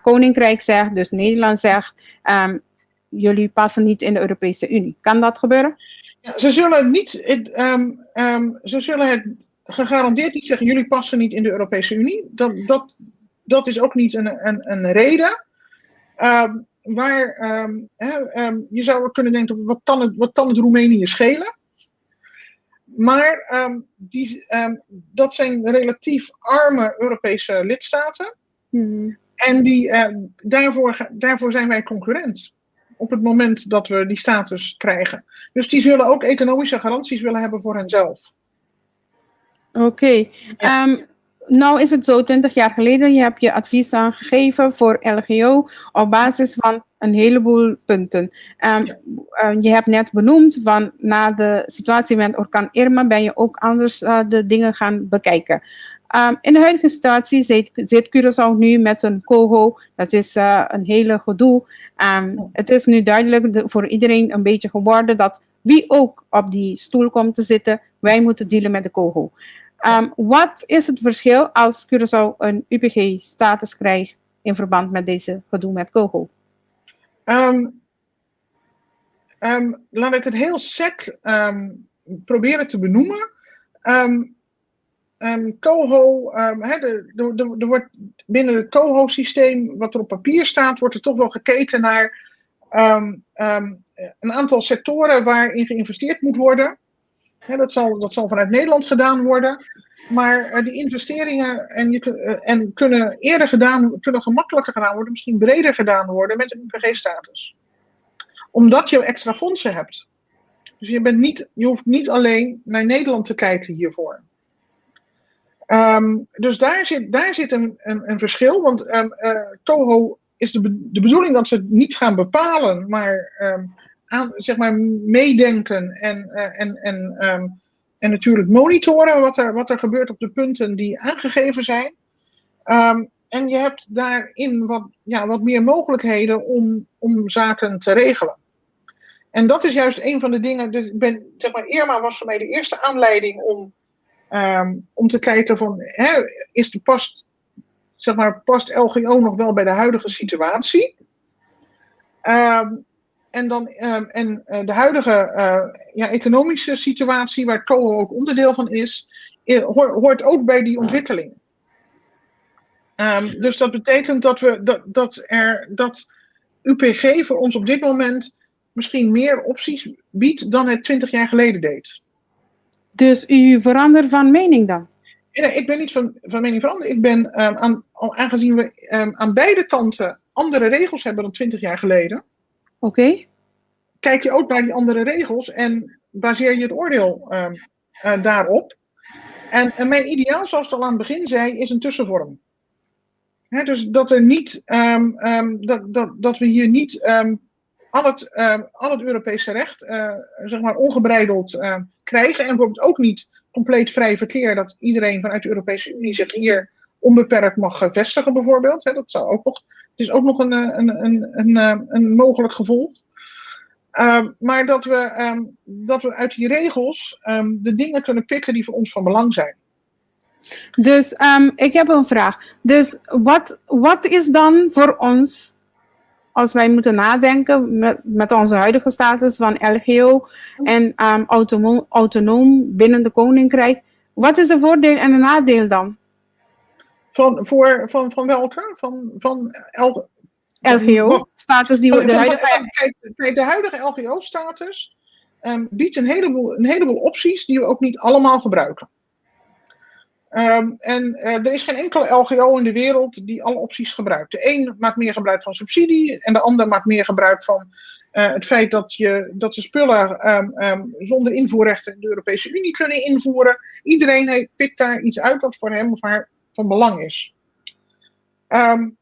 Koninkrijk zegt, dus Nederland zegt, jullie passen niet in de Europese Unie. Kan dat gebeuren? Ja, ze zullen het gegarandeerd niet zeggen, jullie passen niet in de Europese Unie. Dat is ook niet een reden. Je zou kunnen denken, wat kan het Roemenië schelen? Maar dat zijn relatief arme Europese lidstaten. En daarvoor zijn wij concurrent. Op het moment dat we die status krijgen. Dus die zullen ook economische garanties willen hebben voor henzelf. Oké. Nou is het zo, 20 jaar geleden, je hebt je advies aangegeven voor LGO op basis van een heleboel punten. Je hebt net benoemd, van na de situatie met orkaan Irma ben je ook anders de dingen gaan bekijken. In de huidige situatie zit Curaçao nu met een COHO. Dat is een hele gedoe. Het is nu duidelijk voor iedereen een beetje geworden dat wie ook op die stoel komt te zitten, wij moeten dealen met de COHO. Wat is het verschil als Curaçao een UPG-status krijgt in verband met deze gedoe met Coho? Laat ik het heel sec proberen te benoemen. Coho, er wordt binnen het Coho-systeem, wat er op papier staat, wordt er toch wel gekeken naar een aantal sectoren waarin geïnvesteerd moet worden. Dat zal vanuit Nederland gedaan worden. Maar die investeringen kunnen gemakkelijker gedaan worden, misschien breder gedaan worden met een UPG-status. Omdat je extra fondsen hebt. Dus je hoeft niet alleen naar Nederland te kijken hiervoor. Dus daar zit een verschil. Want Coho is de bedoeling dat ze het niet gaan bepalen, maar zeg maar meedenken en natuurlijk monitoren wat er gebeurt op de punten die aangegeven zijn. En je hebt daarin wat meer mogelijkheden om zaken te regelen. En dat is juist een van de dingen. Dus Irma was voor mij de eerste aanleiding om te kijken van, past LGO nog wel bij de huidige situatie? En de huidige economische situatie, waar Coho ook onderdeel van is, hoort ook bij die ontwikkeling. Dus dat betekent dat UPG voor ons op dit moment misschien meer opties biedt dan het 20 jaar geleden deed. Dus u verandert van mening dan? Nee, ik ben niet van mening veranderd. Ik ben, aangezien we aan beide kanten andere regels hebben dan 20 jaar geleden. Oké. Kijk je ook naar die andere regels en baseer je het oordeel daarop. En mijn ideaal, zoals ik al aan het begin zei, is een tussenvorm. Dus dat er niet, dat we hier niet al het Europese recht zeg maar ongebreideld krijgen. En bijvoorbeeld ook niet compleet vrij verkeer, dat iedereen vanuit de Europese Unie zich hier onbeperkt mag vestigen bijvoorbeeld. Dat zou ook nog, het is ook nog een mogelijk gevolg. Maar dat we uit die regels de dingen kunnen pikken die voor ons van belang zijn. Dus ik heb een vraag. Dus wat is dan voor ons, als wij moeten nadenken met onze huidige status van LGO en autonoom binnen de Koninkrijk, wat is de voordeel en de nadeel dan? Van welke? Van LGO-status die we de huidige... Kijk, de huidige LGO-status biedt een heleboel opties die we ook niet allemaal gebruiken. Er is geen enkele LGO in de wereld die alle opties gebruikt. De een maakt meer gebruik van subsidie en de ander maakt meer gebruik van het feit dat ze spullen zonder invoerrechten in de Europese Unie kunnen invoeren. Iedereen pikt daar iets uit wat voor hem of haar van belang is. En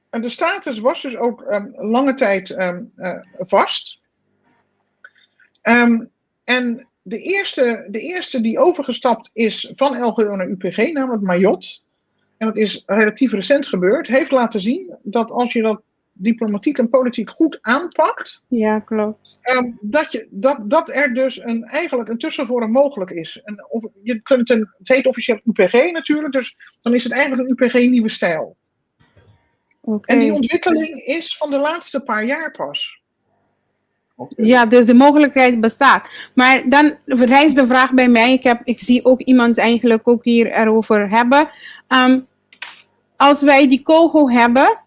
de status was dus ook lange tijd vast. En de eerste die overgestapt is van LGO naar UPG, namelijk Mayotte, en dat is relatief recent gebeurd, heeft laten zien dat als je dat diplomatiek en politiek goed aanpakt, ja, klopt. Dat er dus eigenlijk een tussenvorm mogelijk is. Het heet officieel UPG natuurlijk, dus dan is het eigenlijk een UPG nieuwe stijl. Okay. En die ontwikkeling is van de laatste paar jaar pas. Okay. Ja, dus de mogelijkheid bestaat. Maar dan rijst de vraag bij mij, ik zie ook iemand eigenlijk ook hier erover hebben. Als wij die Coho hebben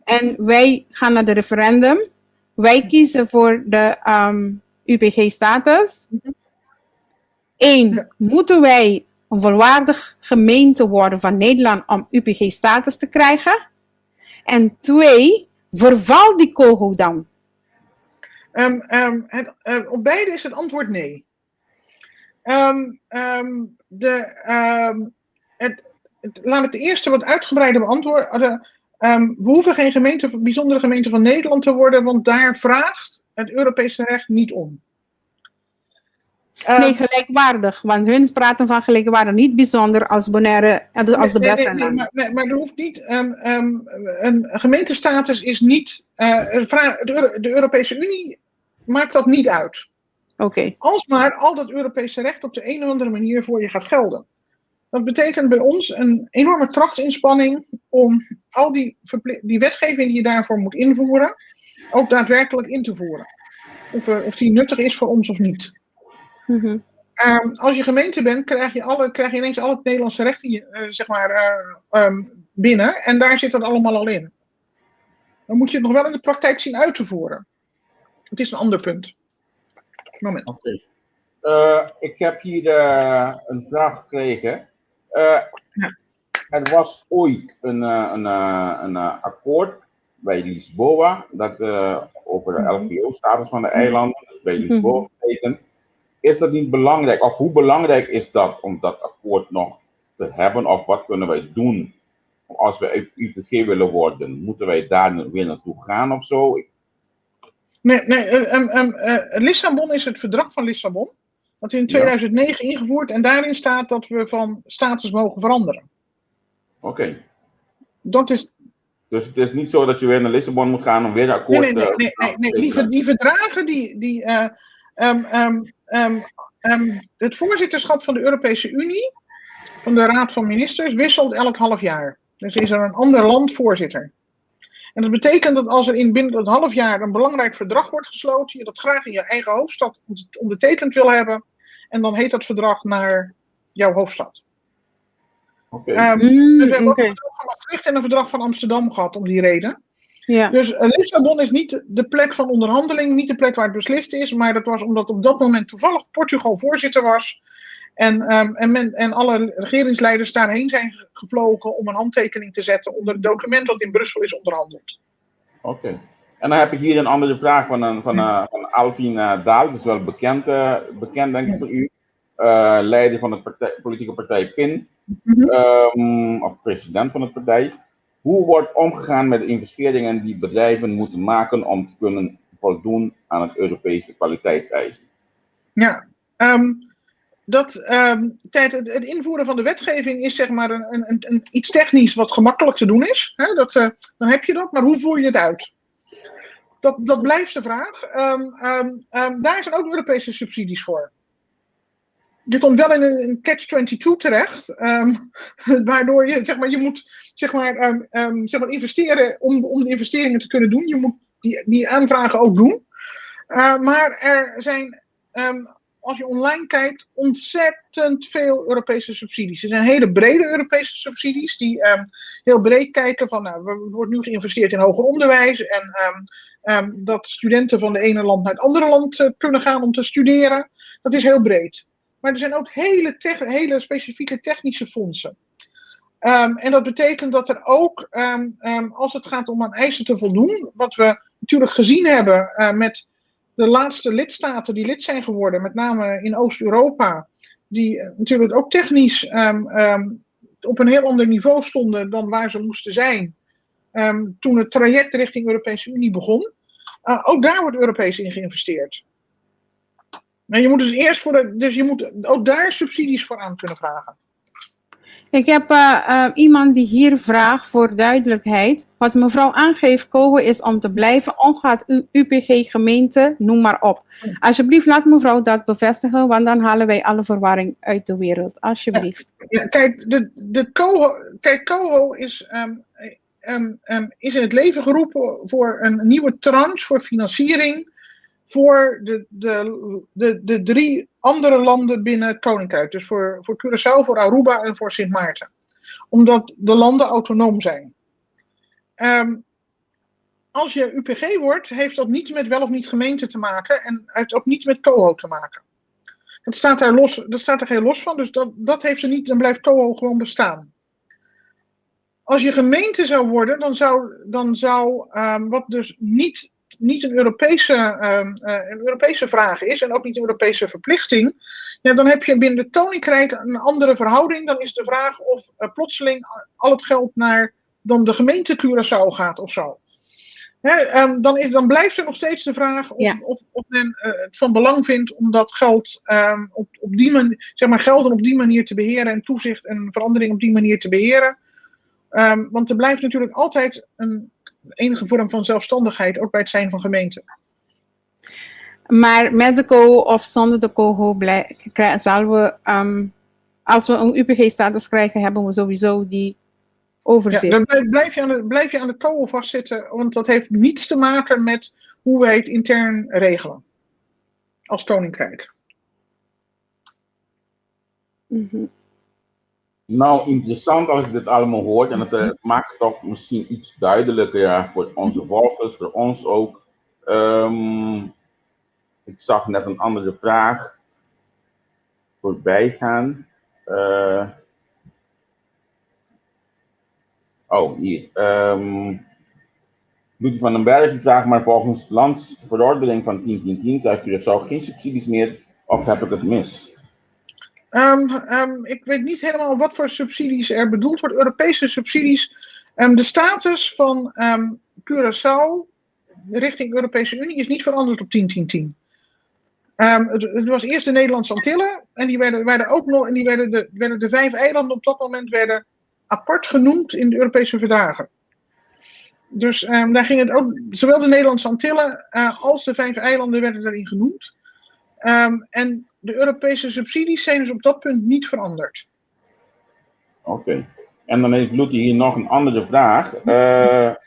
en wij gaan naar de referendum, wij kiezen voor de UPG-status. 1, moeten wij een volwaardig gemeente worden van Nederland om UPG-status te krijgen? En 2, vervalt die Coho dan? Op beide is het antwoord nee. Laat ik de eerste wat uitgebreider beantwoorden. We hoeven geen bijzondere gemeente van Nederland te worden, want daar vraagt het Europese recht niet om. Nee, gelijkwaardig, want hun praten van gelijkwaardig, niet bijzonder als Bonaire, als de beste landen. Nee, maar er hoeft niet, een gemeentestatus is niet, de Europese Unie maakt dat niet uit. Oké. Als maar al dat Europese recht op de een of andere manier voor je gaat gelden. Dat betekent bij ons een enorme krachtsinspanning om al die wetgeving die je daarvoor moet invoeren, ook daadwerkelijk in te voeren. Of die nuttig is voor ons of niet. Mhm. Als je gemeente bent, krijg je ineens al het Nederlandse recht binnen. En daar zit dat allemaal al in. Dan moet je het nog wel in de praktijk zien uit te voeren. Het is een ander punt. Moment. Oké. Ik heb hier een vraag gekregen. Er was ooit een akkoord bij Lisboa, dat over de LPO-status van de eilanden, dus bij Lisboa getekend. Is dat niet belangrijk? Of hoe belangrijk is dat om dat akkoord nog te hebben? Of wat kunnen wij doen als we UPG willen worden? Moeten wij daar weer naartoe gaan of zo? Nee. Lissabon is het verdrag van Lissabon. Dat is in 2009 ingevoerd en daarin staat dat we van status mogen veranderen. Oké. Dat is... Dus het is niet zo dat je weer naar Lissabon moet gaan om weer een akkoord Nee. Die verdragen, het voorzitterschap van de Europese Unie, van de Raad van Ministers, wisselt elk half jaar. Dus is er een ander land voorzitter. En dat betekent dat als er binnen dat half jaar een belangrijk verdrag wordt gesloten, je dat graag in je eigen hoofdstad ondertekend wil hebben, en dan heet dat verdrag naar jouw hoofdstad. Okay. Dus we hebben ook een verdrag van Maastricht en een verdrag van Amsterdam gehad om die reden. Ja. Dus Lissabon is niet de plek van onderhandeling, niet de plek waar het beslist is, maar dat was omdat op dat moment toevallig Portugal voorzitter was. En alle regeringsleiders daarheen zijn gevlogen om een handtekening te zetten onder het document dat in Brussel is onderhandeld. Oké. En dan heb ik hier een andere vraag van Alvin Daal, dat is wel bekend denk ik voor u. Leider van de politieke partij PIN, of president van de partij. Hoe wordt omgegaan met de investeringen die bedrijven moeten maken om te kunnen voldoen aan het Europese kwaliteitseisen? Ja, het invoeren van de wetgeving is zeg maar een iets technisch wat gemakkelijk te doen is. Hè? Dan heb je dat, maar hoe voer je het uit? Dat blijft de vraag. Daar zijn ook Europese subsidies voor. Je komt wel in een catch-22 terecht, waardoor je moet investeren om de investeringen te kunnen doen. Je moet die aanvragen ook doen. Maar er zijn, als je online kijkt, ontzettend veel Europese subsidies. Er zijn hele brede Europese subsidies die heel breed kijken van, er wordt nu geïnvesteerd in hoger onderwijs en dat studenten van de ene land naar het andere land kunnen gaan om te studeren. Dat is heel breed. Maar er zijn ook hele specifieke technische fondsen. En dat betekent dat er ook, als het gaat om aan eisen te voldoen, wat we natuurlijk gezien hebben met de laatste lidstaten die lid zijn geworden, met name in Oost-Europa, die natuurlijk ook technisch op een heel ander niveau stonden dan waar ze moesten zijn toen het traject richting de Europese Unie begon. Ook daar wordt Europees in geïnvesteerd. Maar je moet dus je moet ook daar subsidies voor aan kunnen vragen. Ik heb iemand die hier vraagt voor duidelijkheid. Wat mevrouw aangeeft, Coho, is om te blijven, ongeacht UPG, gemeente, noem maar op. Alsjeblieft, laat mevrouw dat bevestigen, want dan halen wij alle verwarring uit de wereld. Alsjeblieft. Ja, kijk, Coho is in het leven geroepen voor een nieuwe tranche voor financiering voor de 3 andere landen binnen het Koninkrijk. Dus voor Curaçao, voor Aruba en voor Sint Maarten. Omdat de landen autonoom zijn. Als je UPG wordt, heeft dat niets met wel of niet gemeente te maken. En heeft ook niets met Coho te maken. Dat staat er heel los van. Dus dat heeft ze niet. Dan blijft Coho gewoon bestaan. Als je gemeente zou worden, dan zou wat dus niet een Europese vraag is en ook niet een Europese verplichting, ja, dan heb je binnen het Koninkrijk een andere verhouding. Dan is de vraag of plotseling al het geld naar dan de gemeente Curaçao gaat of zo. Dan blijft er nog steeds de vraag of men het van belang vindt om dat geld op die manier, gelden op die manier te beheren en toezicht en verandering op die manier te beheren. Want er blijft natuurlijk altijd een enige vorm van zelfstandigheid, ook bij het zijn van gemeente. Maar met de Coho of zonder de Coho zullen we als we een UPG-status krijgen, hebben we sowieso die overzicht. Ja, dan blijf je aan de touw vastzitten, want dat heeft niets te maken met hoe wij het intern regelen. Als koninkrijk. Nou, interessant als je dit allemaal hoort. En het maakt het toch misschien iets duidelijker voor onze volgers, voor ons ook. Ik zag net een andere vraag voorbij gaan. Hier. Ludwig van den Berg vraagt, maar volgens landsverordening van 10.10.10 krijgt Curaçao geen subsidies meer, of heb ik het mis? Ik weet niet helemaal wat voor subsidies er bedoeld wordt. Europese subsidies. De status van Curaçao richting Europese Unie is niet veranderd op 10.10.10. Het was eerst de Nederlandse Antillen en die werden ook nog, en die werden de 5 eilanden op dat moment werden apart genoemd in de Europese verdragen. Dus daar ging het ook, zowel de Nederlandse Antillen als de 5 eilanden werden daarin genoemd. En de Europese subsidies zijn dus op dat punt niet veranderd. Oké. En dan heeft Lutie hier nog een andere vraag.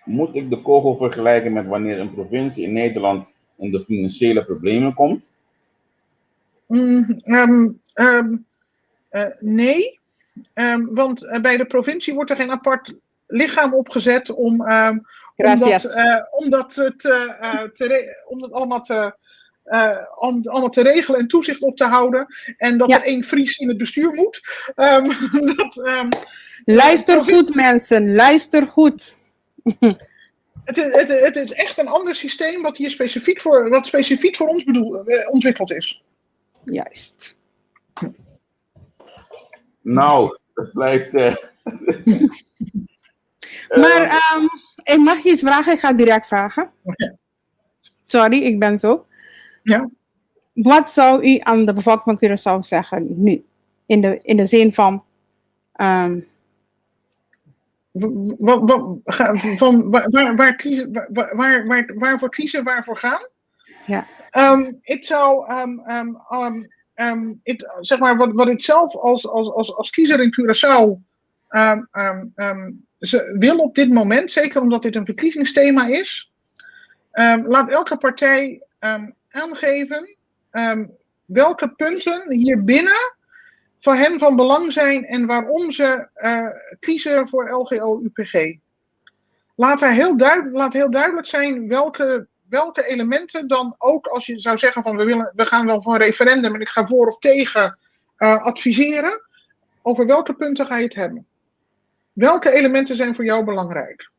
Moet ik de kogel vergelijken met wanneer een provincie in Nederland in de financiële problemen komt? Nee. Want bij de provincie wordt er geen apart lichaam opgezet om dat allemaal te regelen en toezicht op te houden. En dat er één Fries in het bestuur moet. Luister goed, mensen. Luister goed. Het is echt een ander systeem wat hier specifiek voor ons ontwikkeld is. Juist. Nou, dat blijft... Maar ik mag je iets vragen. Ik ga direct vragen. Okay. Sorry, ik ben zo. Ja. Wat zou u aan de bevolking van Curaçao zeggen nu? In de zin van... Waarvoor kiezen, waarvoor gaan? Ja. Ik zou... zeg maar, wat ik zelf als kiezer in Curaçao wil op dit moment, zeker omdat dit een verkiezingsthema is, laat elke partij aangeven welke punten hier binnen voor hen van belang zijn en waarom ze kiezen voor LGO-UPG. Laat heel duidelijk zijn welke elementen dan ook, als je zou zeggen van we gaan wel voor een referendum en ik ga voor of tegen adviseren, over welke punten ga je het hebben? Welke elementen zijn voor jou belangrijk?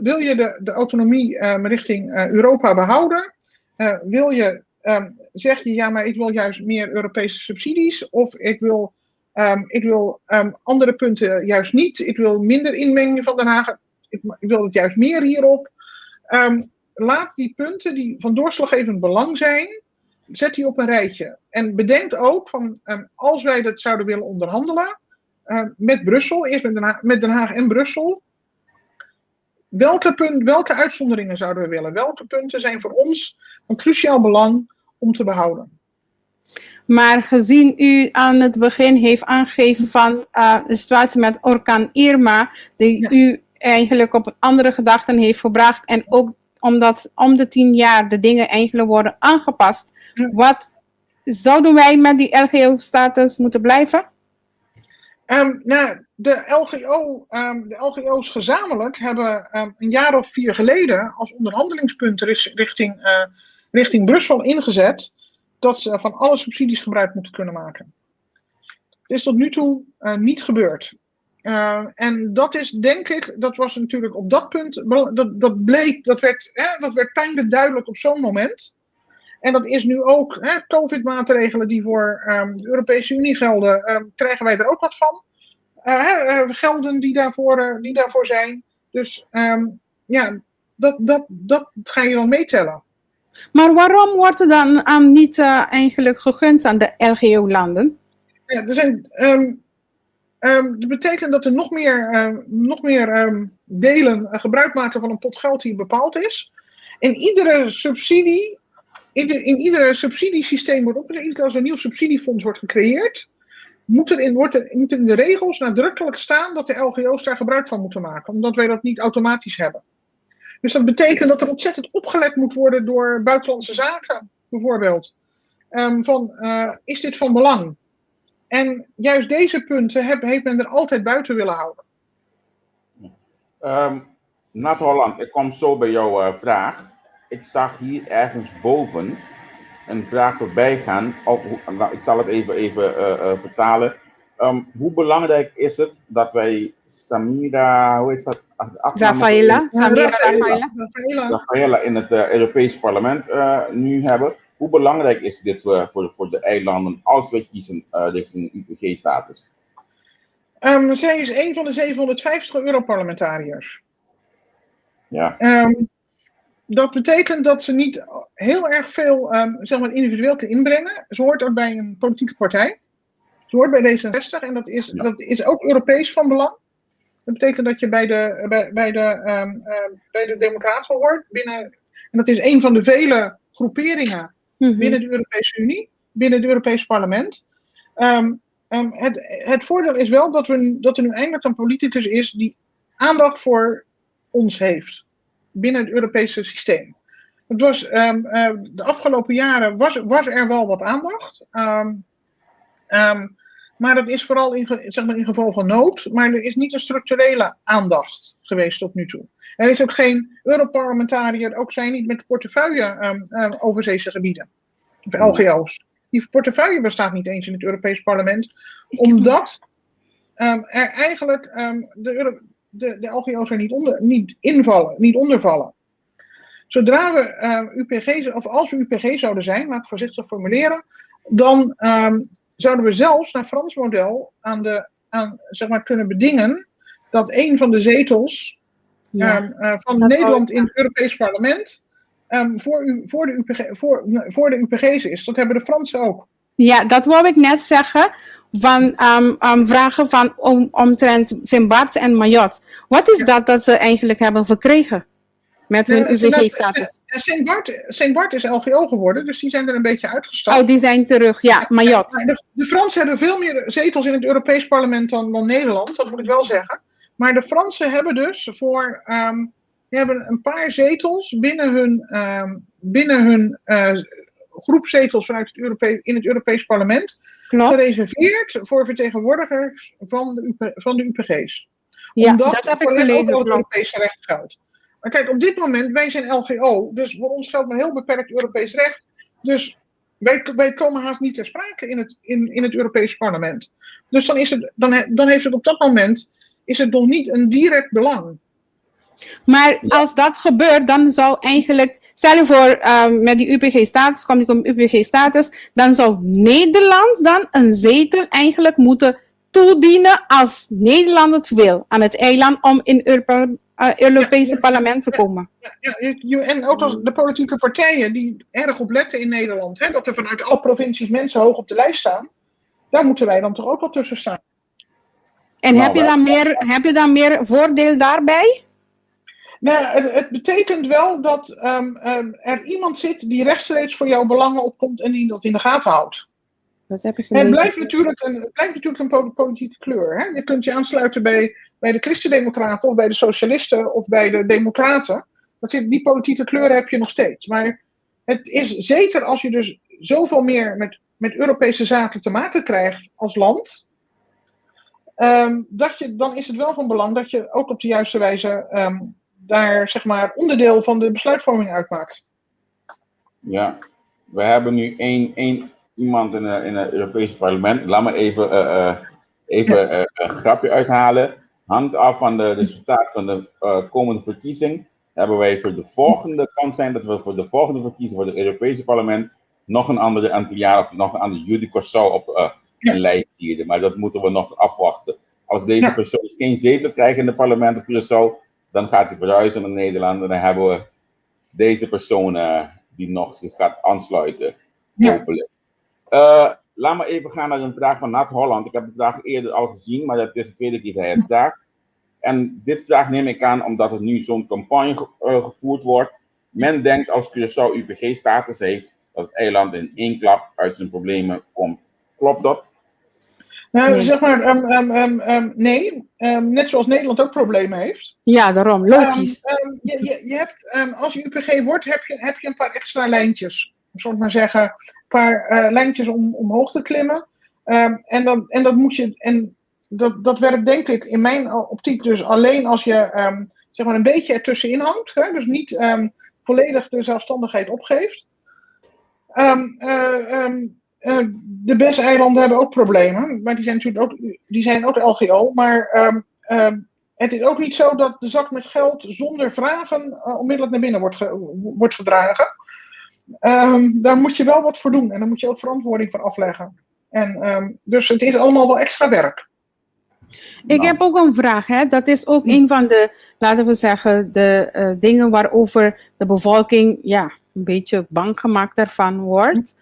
Wil je de autonomie richting Europa behouden? Zeg je ja, maar ik wil juist meer Europese subsidies? Of ik wil andere punten juist niet. Ik wil minder inmenging van Den Haag. Ik wil het juist meer hierop. Laat die punten die van doorslaggevend belang zijn, zet die op een rijtje. En bedenk ook van als wij dat zouden willen onderhandelen met Brussel, eerst met Den Haag en Brussel. Welke uitzonderingen zouden we willen? Welke punten zijn voor ons van cruciaal belang om te behouden? Maar gezien u aan het begin heeft aangegeven van de situatie met orkaan Irma, die u eigenlijk op andere gedachten heeft gebracht en ook omdat om de 10 jaar de dingen eigenlijk worden aangepast, wat zouden wij met die LGO-status moeten blijven? De LGO's gezamenlijk hebben een jaar of 4 geleden als onderhandelingspunt richting Brussel ingezet dat ze van alle subsidies gebruik moeten kunnen maken. Het is tot nu toe niet gebeurd. En dat is, denk ik, dat was natuurlijk op dat punt, dat werd pijnlijk duidelijk op zo'n moment. En dat is nu ook, COVID-maatregelen die voor de Europese Unie gelden, krijgen wij er ook wat van. Gelden die daarvoor zijn. Dus dat ga je dan meetellen. Maar waarom wordt er dan niet eigenlijk gegund aan de LGO-landen? Ja, dat betekent dat er nog meer delen gebruik maken van een pot geld die bepaald is. En iedere subsidie in ieder subsidiesysteem wordt opgezet, als er een nieuw subsidiefonds wordt gecreëerd, moet er in de regels nadrukkelijk staan dat de LGO's daar gebruik van moeten maken, omdat wij dat niet automatisch hebben. Dus dat betekent dat er ontzettend opgelet moet worden door buitenlandse zaken, bijvoorbeeld. Is dit van belang? En juist deze punten heeft men er altijd buiten willen houden. Nat Holland, ik kom zo bij jouw vraag. Ik zag hier ergens boven een vraag voorbij gaan. Ik zal het even vertalen. Hoe belangrijk is het dat wij Samira, hoe is dat? Rafaela in het Europese parlement nu hebben. Hoe belangrijk is dit voor de eilanden als we kiezen richting UPG-status? Zij is een van de 750 Europarlementariërs. Ja. Dat betekent dat ze niet heel erg veel individueel kan inbrengen. Ze hoort ook bij een politieke partij. Ze hoort bij D66 en dat is ook Europees van belang. Dat betekent dat je bij de Democraten hoort. En dat is een van de vele groeperingen binnen de Europese Unie, binnen het Europese parlement. Het voordeel is wel dat er nu eindelijk een politicus is die aandacht voor ons heeft binnen het Europese systeem. Het was, de afgelopen jaren was er wel wat aandacht. Maar dat is vooral in geval van nood. Maar er is niet een structurele aandacht geweest tot nu toe. Er is ook geen Europarlementariër, ook zij niet met de portefeuille overzeese gebieden. Of LGO's. Die portefeuille bestaat niet eens in het Europees parlement. Omdat er eigenlijk de LGO's er niet ondervallen. Zodra we UPG, of als we UPG zouden zijn, laat ik voorzichtig formuleren, dan zouden we zelfs naar Frans model kunnen bedingen dat een van de zetels van Nederland in het Europees parlement voor de UPG's is. Dat hebben de Fransen ook. Ja, dat wou ik net zeggen. Vragen omtrent Sint-Bart en Mayotte. Wat is dat ze eigenlijk hebben verkregen met hun UPG-status? Sint-Bart is LGO geworden, dus die zijn er een beetje uitgestapt. Oh, die zijn terug, ja, Mayotte. De Fransen hebben veel meer zetels in het Europees parlement dan Nederland, dat moet ik wel zeggen. Maar de Fransen hebben dus hebben een paar zetels binnen hun groep zetels in het Europees parlement gereserveerd voor vertegenwoordigers van de UPG's. Ja, omdat dat heb ik voor gelezen. hen ook het Europese recht geldt. Maar kijk, op dit moment, wij zijn LGO, dus voor ons geldt maar heel beperkt Europees recht. Dus wij komen haast niet ter sprake in het Europese parlement. Dus dan heeft het op dat moment nog niet een direct belang. Maar als dat gebeurt, dan zou eigenlijk, stel je voor met die UPG-status, komt die UPG-status, dan zou Nederland dan een zetel eigenlijk moeten toedienen als Nederland het wil aan het eiland om in het Europese parlement te komen. En ook als de politieke partijen die erg op letten in Nederland, dat er vanuit alle provincies mensen hoog op de lijst staan, daar moeten wij dan toch ook wel tussen staan. En heb je dan meer voordeel daarbij? Nou, het betekent wel dat er iemand zit die rechtstreeks voor jouw belangen opkomt en die dat in de gaten houdt. Dat heb ik gelezen. Het blijft natuurlijk een politieke kleur. Hè? Je kunt je aansluiten bij de Christen-Democraten of bij de Socialisten of bij de Democraten. Die politieke kleur heb je nog steeds. Maar het is zeker als je dus zoveel meer met Europese zaken te maken krijgt als land, dan is het wel van belang dat je ook op de juiste wijze daar onderdeel van de besluitvorming uitmaakt. Ja, we hebben nu één iemand in het Europese parlement. Laat me even een grapje uithalen. Hangt af van de resultaat van de komende verkiezing. Hebben wij voor de volgende kans zijn dat we voor de volgende verkiezing voor het Europese parlement nog een andere Antilliaan of nog een andere Judy Corsau op een lijst sturen. Maar dat moeten we nog afwachten. Als deze persoon geen zetel krijgt in het parlement op Curaçao, dan gaat hij verhuizen naar Nederland en dan hebben we deze persoon die nog zich gaat aansluiten. Hopelijk. Laat me even gaan naar een vraag van Nat Holland. Ik heb de vraag eerder al gezien, maar dat is de tweede keer dat hij het vraagt. En dit vraag neem ik aan omdat er nu zo'n campagne gevoerd wordt. Men denkt als Curaçao UPG-status heeft, dat het eiland in één klap uit zijn problemen komt. Klopt dat? Nou, Nee. zeg maar, nee. Net zoals Nederland ook problemen heeft. Ja, daarom, logisch. Je hebt, als je UPG wordt, heb je een paar extra lijntjes. Zal ik maar zeggen, een paar lijntjes om omhoog te klimmen. En dat moet je. En dat werkt denk ik in mijn optiek dus alleen als je zeg maar een beetje ertussenin hangt. Hè? Dus niet volledig de zelfstandigheid opgeeft. De BES-eilanden hebben ook problemen, maar die zijn natuurlijk ook LGO. Maar het is ook niet zo dat de zak met geld zonder vragen onmiddellijk naar binnen wordt gedragen. Daar moet je wel wat voor doen en daar moet je ook verantwoording voor afleggen. En, dus het is allemaal wel extra werk. Ik heb ook een vraag. Hè? Dat is ook een van de, laten we zeggen, de dingen waarover de bevolking een beetje bang gemaakt ervan wordt.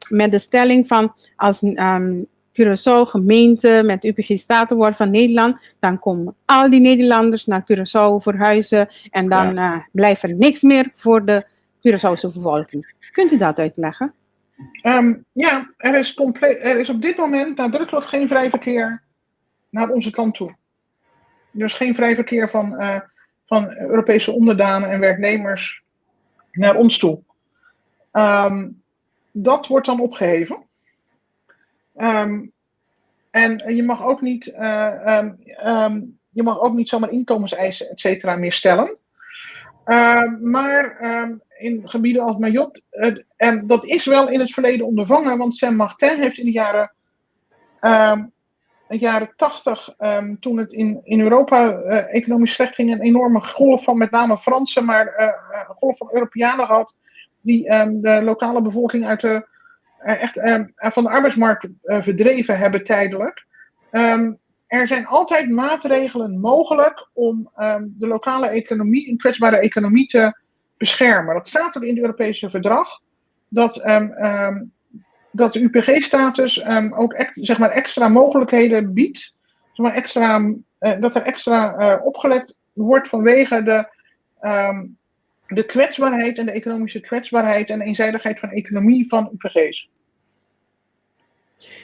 Met de stelling van als Curaçao gemeente met UPG-staten wordt van Nederland, dan komen al die Nederlanders naar Curaçao verhuizen en dan blijft er niks meer voor de Curaçaose bevolking. Kunt u dat uitleggen? Er is op dit moment nadrukkelijk geen vrij verkeer naar onze kant toe. Dus geen vrij verkeer van Europese onderdanen en werknemers naar ons toe. Dat wordt dan opgeheven. En je mag ook niet zomaar inkomenseisen, et cetera, meer stellen. Maar in gebieden als Mayotte, dat is wel in het verleden ondervangen, want Saint-Martin heeft in de jaren 80, toen het in Europa economisch slecht ging, een enorme golf van met name Fransen, maar een golf van Europeanen gehad, die de lokale bevolking van de arbeidsmarkt verdreven hebben tijdelijk. Er zijn altijd maatregelen mogelijk om de lokale economie, een kwetsbare economie, te beschermen. Dat staat er in het Europese verdrag, dat de UPG-status ook zeg maar extra mogelijkheden biedt, zeg maar dat er extra opgelet wordt vanwege de kwetsbaarheid en de economische kwetsbaarheid en de eenzijdigheid van economie van UPG's.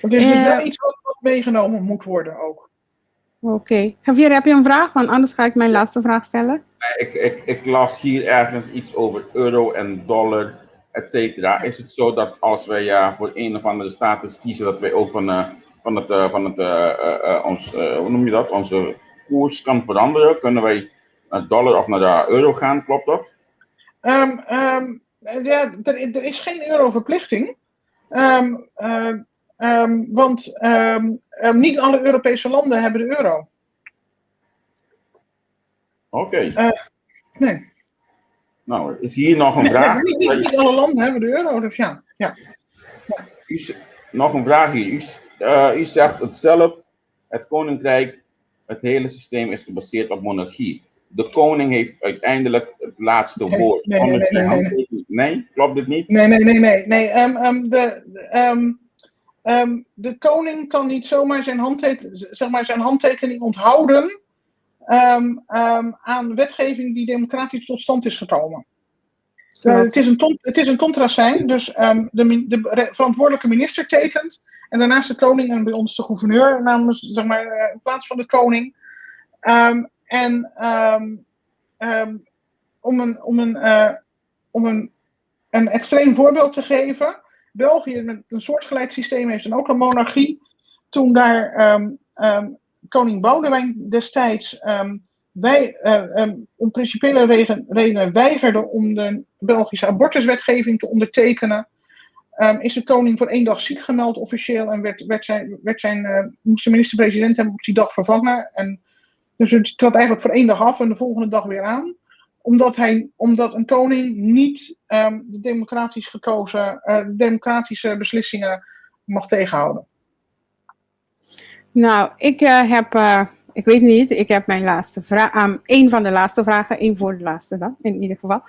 Dat is dus wel iets wat meegenomen moet worden ook. Oké. Javier, heb je een vraag? Want anders ga ik mijn laatste vraag stellen. Ik las hier ergens iets over euro en dollar, et cetera. Is het zo dat als wij voor een of andere status kiezen, dat wij ook onze koers kan veranderen? Kunnen wij naar dollar of naar de euro gaan? Klopt dat? Er is geen euroverplichting. Want niet alle Europese landen hebben de euro. Oké. Nee. Nou, is hier nog een vraag? Niet alle landen hebben de euro, dus ja. Nog een vraag hier. U zegt het zelf, het koninkrijk, het hele systeem is gebaseerd op monarchie. De koning heeft uiteindelijk het laatste woord. Nee, klopt dit niet? Nee. De koning kan niet zomaar zijn handtekening onthouden aan wetgeving die democratisch tot stand is gekomen. Het is een contrasijn, dus de verantwoordelijke minister tekent en daarnaast de koning en bij ons de gouverneur, namens, zeg maar, in plaats van de koning. Om een extreem voorbeeld te geven, België met een soortgelijk systeem heeft en ook een monarchie. Toen daar koning Boudewijn destijds om principiële redenen weigerde om de Belgische abortuswetgeving te ondertekenen, is de koning voor 1 dag ziek gemeld officieel en moest de minister-president hem op die dag vervangen. En dus het trad eigenlijk voor 1 dag af en de volgende dag weer aan. Omdat een koning niet de democratische beslissingen mag tegenhouden. Nou, ik weet niet, ik heb mijn laatste vraag, een van de laatste vragen, één voor de laatste dan, in ieder geval.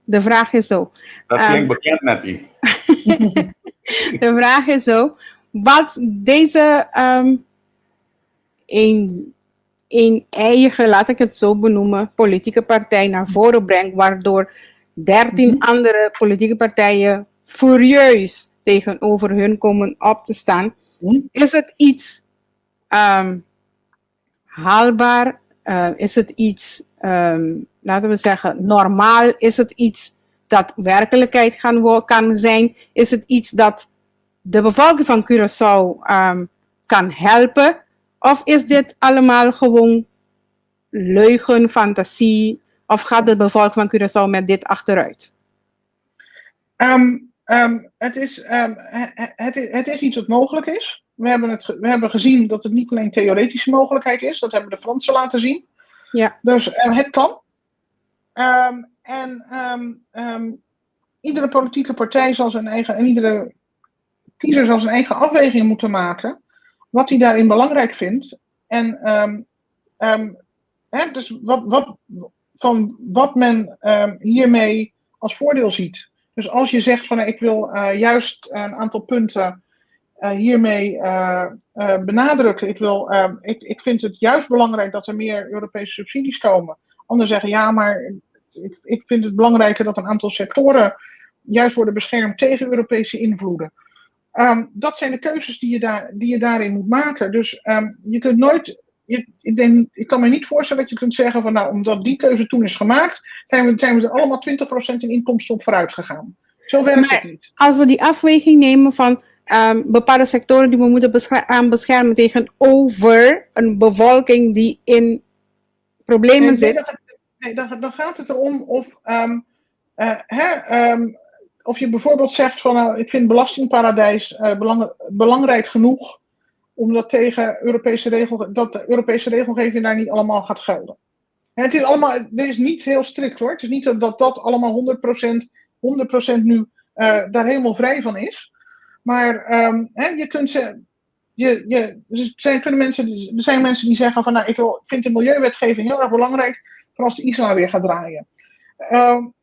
De vraag is zo. Dat klinkt bekend, Nettie. De vraag is zo, wat deze een eigen, laat ik het zo benoemen, politieke partij naar voren brengt, waardoor 13 andere politieke partijen furieus tegenover hun komen op te staan. Is het iets haalbaar? Is het iets, laten we zeggen, normaal? Is het iets dat werkelijkheid kan zijn? Is het iets dat de bevolking van Curaçao kan helpen? Of is dit allemaal gewoon leugen, fantasie? Of gaat de bevolking van Curaçao met dit achteruit? Het is iets wat mogelijk is. We hebben gezien dat het niet alleen theoretische mogelijkheid is. Dat hebben de Fransen laten zien. Ja. Dus het kan. Iedere politieke partij zal zijn eigen, en iedere kiezer zal zijn eigen afweging moeten maken. Wat hij daarin belangrijk vindt. En dus wat men hiermee als voordeel ziet. Dus als je zegt van ik wil juist een aantal punten hiermee benadrukken. Ik vind het juist belangrijk dat er meer Europese subsidies komen. Anderen zeggen ja, maar ik vind het belangrijker dat een aantal sectoren juist worden beschermd tegen Europese invloeden. Dat zijn de keuzes die je daarin moet maken. Dus je kunt nooit. Ik kan me niet voorstellen dat je kunt zeggen van nou, omdat die keuze toen is gemaakt, zijn we er allemaal 20% in inkomsten op vooruit gegaan. Zo werkt het niet. Als we die afweging nemen van bepaalde sectoren die we moeten beschermen tegenover een bevolking die in problemen zit. Dan gaat het erom of je bijvoorbeeld zegt van nou, ik vind belastingparadijs belangrijk genoeg omdat tegen dat de Europese regelgeving daar niet allemaal gaat gelden. En het is niet heel strikt hoor. Het is niet dat allemaal 100% nu daar helemaal vrij van is. Maar je kunt er zijn mensen die zeggen van nou, ik vind de milieuwetgeving heel erg belangrijk voor als de islam weer gaat draaien.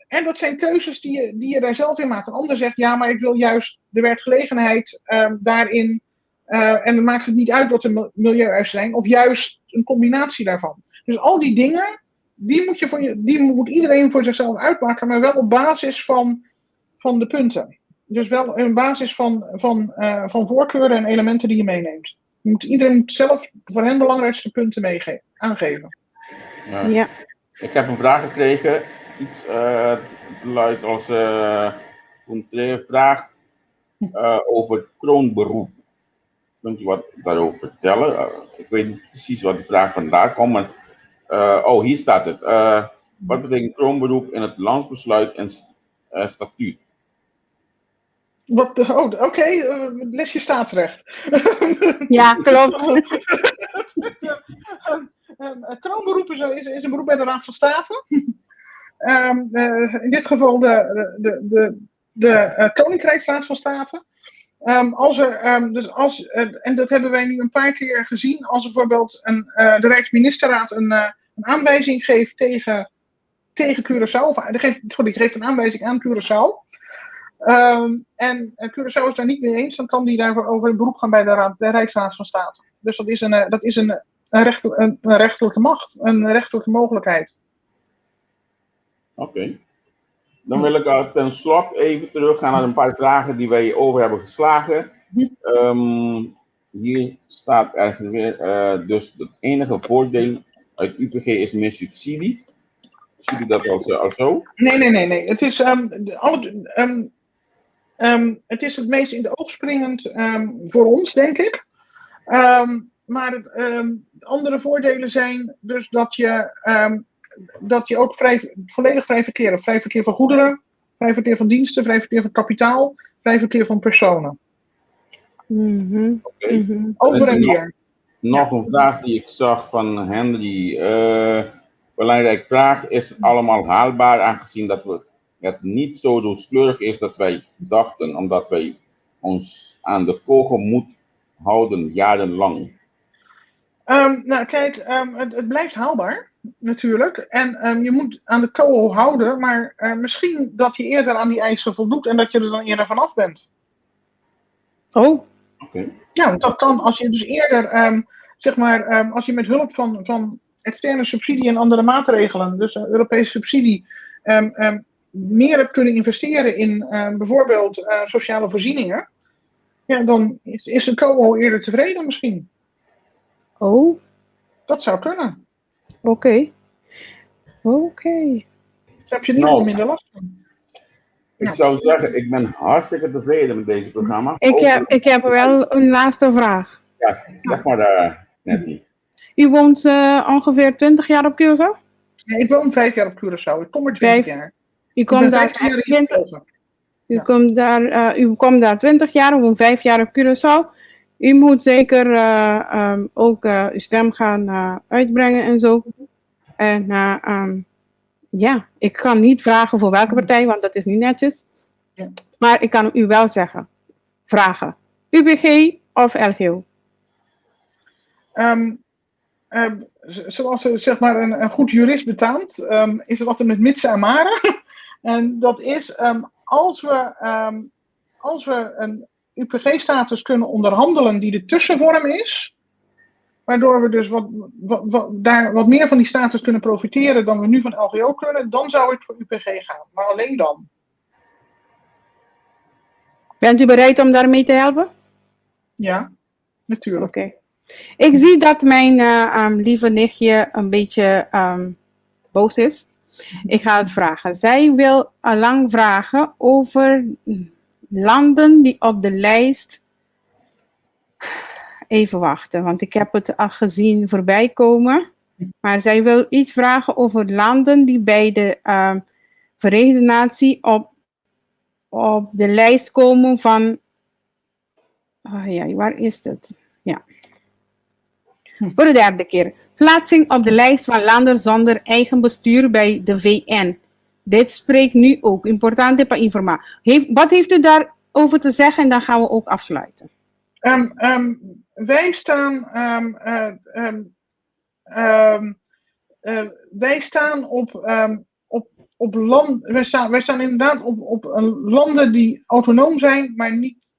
En dat zijn keuzes die je daar zelf in maakt. Een ander zegt ja, maar ik wil juist de werkgelegenheid daarin. En dan maakt het niet uit wat de milieueisen zijn. Of juist een combinatie daarvan. Dus al die dingen, die moet iedereen voor zichzelf uitmaken. Maar wel op basis van de punten. Dus wel op basis van voorkeuren en elementen die je meeneemt. Iedereen moet zelf voor hen belangrijkste punten aangeven. Ja. Ik heb een vraag gekregen. Iets luidt als een vraag over het kroonberoep. Kunt u wat daarover vertellen? Ik weet niet precies wat de vraag vandaan komt, maar hier staat het. Wat betekent kroonberoep in het landsbesluit en statuut? Oké, lesje staatsrecht. Ja, klopt. Kroonberoep is een beroep bij de Raad van State. In dit geval de Koninkrijksraad van State. En dat hebben wij nu een paar keer gezien, als bijvoorbeeld de Rijksministerraad een aanwijzing geeft tegen Curaçao, of geeft een aanwijzing aan Curaçao. En Curaçao is daar niet mee eens, dan kan die daarvoor over een beroep gaan bij de Rijksraad van State. Dus dat is een rechterlijke macht, een rechterlijke mogelijkheid. Oké. Dan wil ik ten slotte even teruggaan naar een paar vragen die wij over hebben geslagen. Hier staat eigenlijk weer, dus het enige voordeel uit UPG is meer subsidie. Ziet u dat al zo? Nee. Het is het meest in de oog springend voor ons, denk ik. Maar andere voordelen zijn dus dat je ook volledig vrij verkeer hebt. Vrij verkeer van goederen, vrij verkeer van diensten, vrij verkeer van kapitaal, vrij verkeer van personen. Over en weer. Nog een vraag die ik zag van Henry. Belangrijke vraag, is het allemaal haalbaar aangezien dat het niet zo rooskleurig is dat wij dachten, omdat wij ons aan de kogel moeten houden jarenlang? Nou kijk, het blijft haalbaar. Natuurlijk. En je moet aan de kogel houden, maar misschien dat je eerder aan die eisen voldoet en dat je er dan eerder vanaf bent. Oh. Okay. Ja, dat kan als je dus eerder, als je met hulp van externe subsidie en andere maatregelen, dus Europese subsidie, meer hebt kunnen investeren in bijvoorbeeld sociale voorzieningen, ja, dan is de COO al eerder tevreden misschien. Oh, Dat zou kunnen. oké. Daar heb je in ieder geval minder last van. Ik zou zeggen, ik ben hartstikke tevreden met deze programma. Ik heb wel een laatste vraag. Ja, zeg maar Nettie. U woont ongeveer 20 jaar op Curaçao? Ja, ik woon 5 jaar op Curaçao. Ik kom er 20 jaar. U komt daar 20 jaar, u woont 5 jaar op Curaçao. U moet zeker ook uw stem gaan uitbrengen en zo. En ja, ik kan niet vragen voor welke partij, want dat is niet netjes. Ja. Maar ik kan u wel zeggen, vragen. UPG of LGO? Zoals zeg maar een goed jurist betaamt, is het altijd met mitsen en maren. En dat is als we een UPG-status kunnen onderhandelen die de tussenvorm is, waardoor we dus daar wat meer van die status kunnen profiteren dan we nu van LGO kunnen, dan zou ik voor UPG gaan. Maar alleen dan. Bent u bereid om daarmee te helpen? Ja, natuurlijk. Oké. Ik zie dat mijn lieve nichtje een beetje boos is. Ik ga het vragen. Zij wil allang vragen over landen die op de lijst... Even wachten, want ik heb het al gezien voorbij komen. Maar zij wil iets vragen over landen die bij de Verenigde Naties op de lijst komen van... ja, waar is het? Ja. Voor de derde keer. Plaatsing op de lijst van landen zonder eigen bestuur bij de VN. Dit spreekt nu ook. Importante informatie. Wat heeft u daarover te zeggen? En dan gaan we ook afsluiten. Wij staan op wij staan inderdaad op landen die autonoom zijn,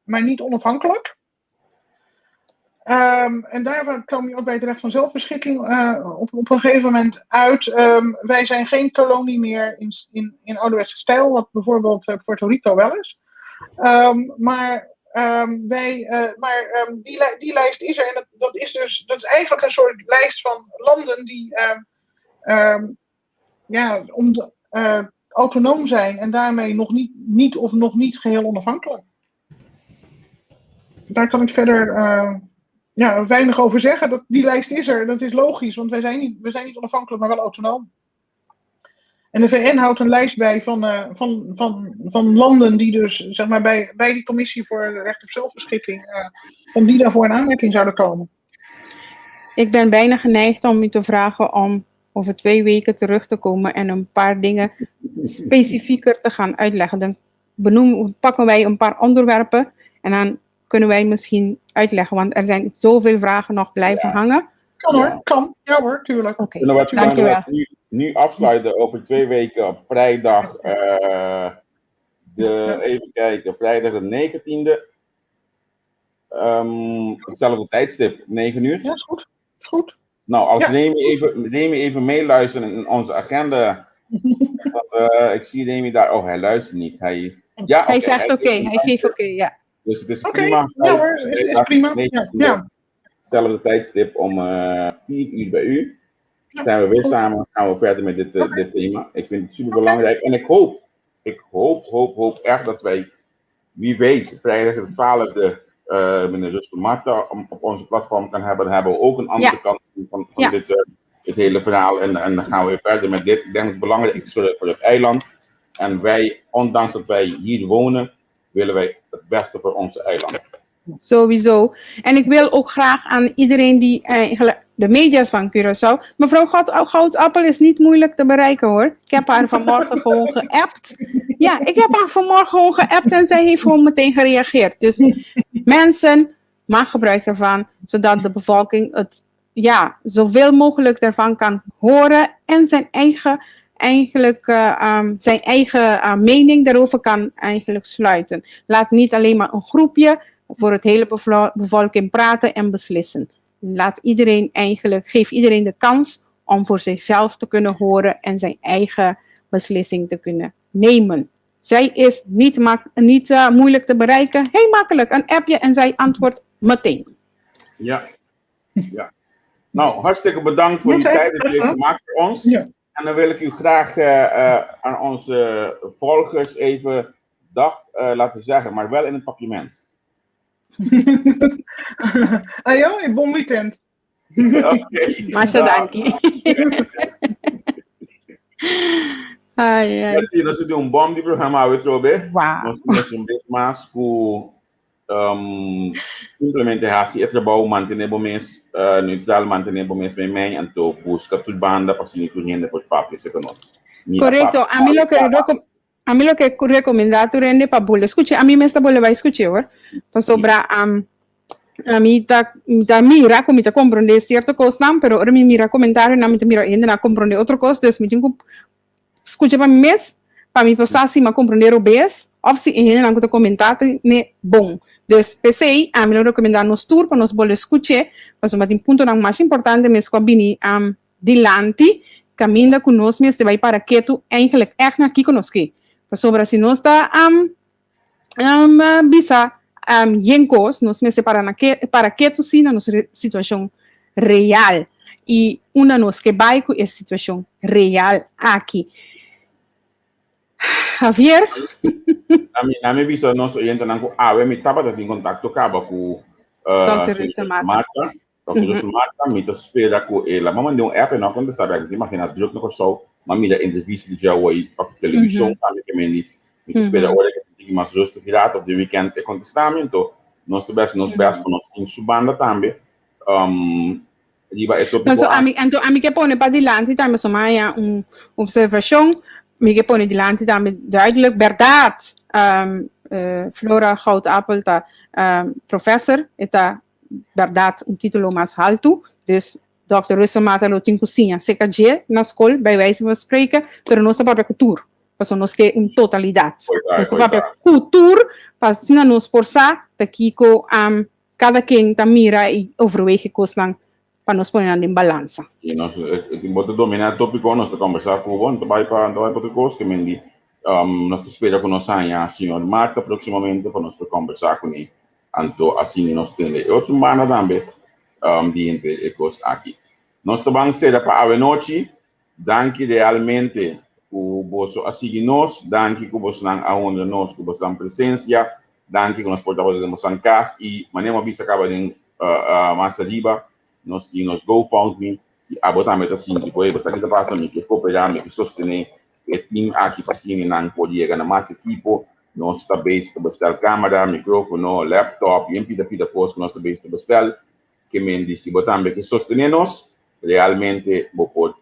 maar niet onafhankelijk. En daar kom je ook bij het recht van zelfbeschikking op een gegeven moment uit. Wij zijn geen kolonie meer in ouderwetse stijl, wat bijvoorbeeld Puerto Rico wel is. Die lijst is er en dat is eigenlijk een soort lijst van landen die autonoom zijn en daarmee nog niet geheel onafhankelijk. Daar kan ik verder weinig over zeggen. Die lijst is er, dat is logisch, want we zijn niet onafhankelijk, maar wel autonoom. En de VN houdt een lijst bij van landen die dus zeg maar bij die commissie voor het recht op zelfbeschikking, van die daarvoor in aanmerking zouden komen. Ik ben bijna geneigd om u te vragen om over 2 weken terug te komen en een paar dingen specifieker te gaan uitleggen. Dan pakken wij een paar onderwerpen en dan kunnen wij misschien uitleggen, want er zijn zoveel vragen nog blijven hangen. Kan hoor, kan. Ja hoor, tuurlijk. Oké, Dankjewel. Nu afsluiten over 2 weken op vrijdag, even kijken, vrijdag de 19e. Hetzelfde tijdstip, 9 uur. Ja, is goed. Is goed. Nou, als Demi even meeluisteren in onze agenda. Ik zie Demi daar. Oh, hij luistert niet. Hij zegt oké, hij geeft oké, ja. Dus het is prima. Ja hoor, is prima. Ja. Hetzelfde tijdstip om 4 uur bij u. Zijn we weer samen, gaan we verder met dit thema. Ik vind het super belangrijk. En ik hoop echt dat wij, wie weet, vrijdag de 12e meneer Rustel Marta op onze platform kan hebben. Dan hebben we ook een andere kant van dit hele verhaal. En dan gaan we weer verder met dit. Ik denk dat het belangrijk is voor het eiland. En wij, ondanks dat wij hier wonen, willen wij het beste voor onze eiland. Sowieso. En ik wil ook graag aan iedereen die de media's van Curaçao. Mevrouw Goudappel is niet moeilijk te bereiken hoor. Ik heb haar vanmorgen gewoon geappt. Ja, ik heb haar vanmorgen gewoon geappt en zij heeft gewoon meteen gereageerd. Dus mensen, maak gebruik ervan, zodat de bevolking het zoveel mogelijk ervan kan horen en zijn eigen mening daarover kan eigenlijk sluiten. Laat niet alleen maar een groepje voor het hele bevolking praten en beslissen. Geef iedereen de kans om voor zichzelf te kunnen horen en zijn eigen beslissing te kunnen nemen. Zij is niet moeilijk te bereiken. Heel makkelijk, een appje en zij antwoordt meteen. Ja. Ja. Nou, hartstikke bedankt voor die tijd dat u heeft gemaakt voor ons. Ja. En dan wil ik u graag aan onze volgers even dag laten zeggen, maar wel in het papiermens. Ayo, bon weekend. Oké. Masha dankie. Ai, ai. Nós temos um bom de programa hoje, Robe. Wow. Nós temos um bem mais com simplesmente assim, trabalho manter o mês neutral, manter o mês bem bem, então busca tudo banda para se incluir por papel se conosco. Correcto. A mí lo que recomendar tu rende para bule. Escuche, a mí me está bule va escuche, ¿ver? Para sobra a mí ta mira como te comprende cierto cosa, pero ahora me mira comentario, na me te mira ainda na comprende outro cosa, dus me tenho escuche para mí mes, para mí passar assim ma compreender o bes, of se ainda na te comentar ne bom. Dus pensei, a mí lo recomendar nos tour para nos bole escuche, mas uma ponto não mais importante mes com bini dilante, caminha conosco, mes te vai para que tu eigenlijk echt aqui conosco. Para sobra se nós está bisa yenkos, nos me separan para que tu sim na nossa situação real e uma nos que vai com essa situação real aqui. Javier? A mim bisa nós orienta nango me tava em contato com Dr. Russomata. Dr. Russomata, me tá espera com ela. Mas mandei app não contestar, imagina druk no só, mas me dá entrevista de já aí para televisão, também que me espera hora que mais justo virado de weekend e contestamento. Nós best para nós em subanda também. Então, a mim que põe para dilante também só mais observação, me que põe dilante também duidelijk verdade. Flora Goudappel tá professor, eta verdade título mais alto, dus Dr. Russomata lo tem cozinha, seca dia na escola, bij wijze van spreken, pero nossa própria cultura. Porque nós que em totalidade. Nossa própria cultura, para se não nos forçar, daqui com cada quem tá mira e overwege coisas para nos pôr em balança. E nós, bota dominar o tópico, nós conversar com o bom, vai para outra coisa que me nós espera com nós a senhora Marta proximamente para nós conversar com ele. Então, assim nós temos outro mana também de entre coisas aqui. Nós também será para a noite, danke realmente o vosso assistir nós, danke que vocês não aonde nós, que vocês têm presença, danke que nós podemos em casa e maneira vista acaba de mais arriba, nós temos GoFundMe, se abotamento assim, depois você aqui está passando que cooperar, que sostener o time aqui para cima não pode chegar na mais equipo, nós também estamos a câmera, microfone, laptop, e empida coisa que nós também estamos a que me diz se botamos que sostener nós, realmente vou pôr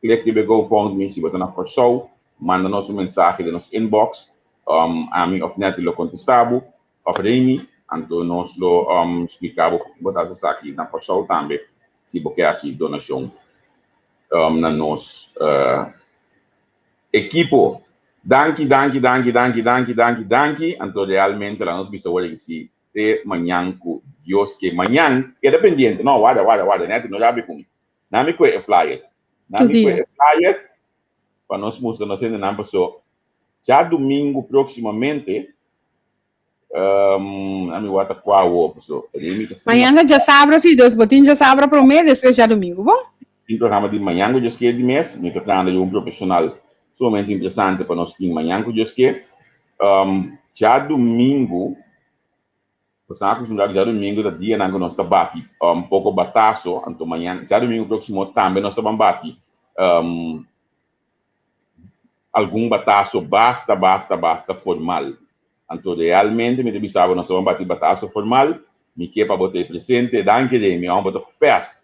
clique de GoFundMe, se botar na show, manda nosso mensagem de nosso inbox, a mim of net lo contestavo, of Remy, então nós lo explicava botar essa aqui na show também, se você assim donação na nosso equipo. Danke, então realmente lá nós bisa olha que se de manhã com Dios que manhã é dependiente, não, guarda, net não já vi comigo, não me cuida flyer. Na minha flyer, para nós mostrar ainda não passou. Já domingo, proximamente, a minha outra qual pessoa. Manhã já sabe se dois botinhos já sabe para o mês, depois já domingo, bom? Em programa de manhã que eu esqueci de mês, me tratando de profissional somente interessante para nós em manhã que eu esqueci. Já domingo, passamos já domingo da dia não nós bate pouco bataço, então manhã já domingo próximo também nós vamos bate algum bataço basta formal. Então realmente me devisava nós vamos bate bataço formal, me quer para botar presente, danke de me vamos botar fest.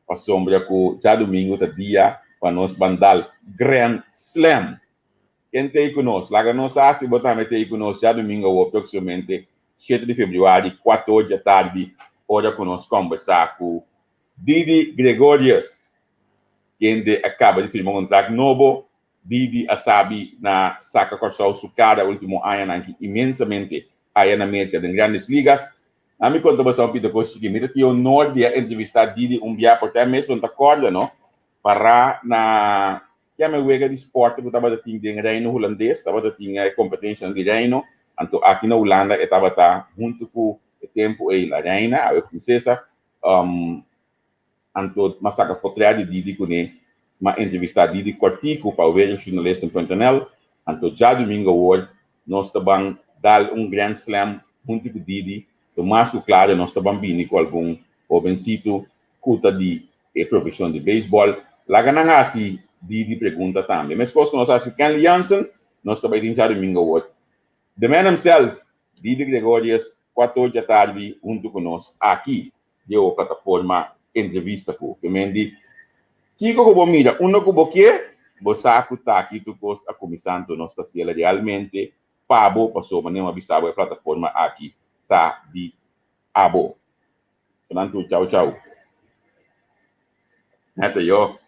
Para sombra com já domingo da dia para nós bandal Grand Slam. Quem tem conosco, lá nós assim botar meter conosco já domingo ou proximamente 7 de fevereiro, 4 horas da tarde, hora conosco conversar com Didi Gregorius, quem acaba de firmar um contrato novo. Didi sabe na saca corção sucada último ano aqui imensamente aí na meta de grandes ligas. A mim quando você ouvir depois que me tive o honor de entrevistar Didi dia por ter mês, não acorda, não? Para na que me juega de esporte, que estava de reino holandês, estava de competição de reino, então aqui na Holanda estava junto com o tempo e a reina, a princesa, então mas saca potrear de Didi com ele, uma entrevista Didi cortico para o ver jornalista.nl, então já domingo hoje nós estamos dar Grand Slam junto com Didi, o mais claro nós estamos vindo com algum jovencito curta de profissão de beisebol, lá ganhando assim Didi pergunta também, mas coisa que nós achamos que Ken Jansen, nós estamos já domingo hoje, the man himself, Didi Gregorius, 4 da tarde junto conosco aqui, deu a plataforma entrevista com o Mendi. Kiko ko mira, uno ko boque, bosaco tá aqui tu cos a comissão do nossa cielo realmente pabo passou mas não avisava a plataforma aqui tá de abo. Portanto, tchau. Até eu.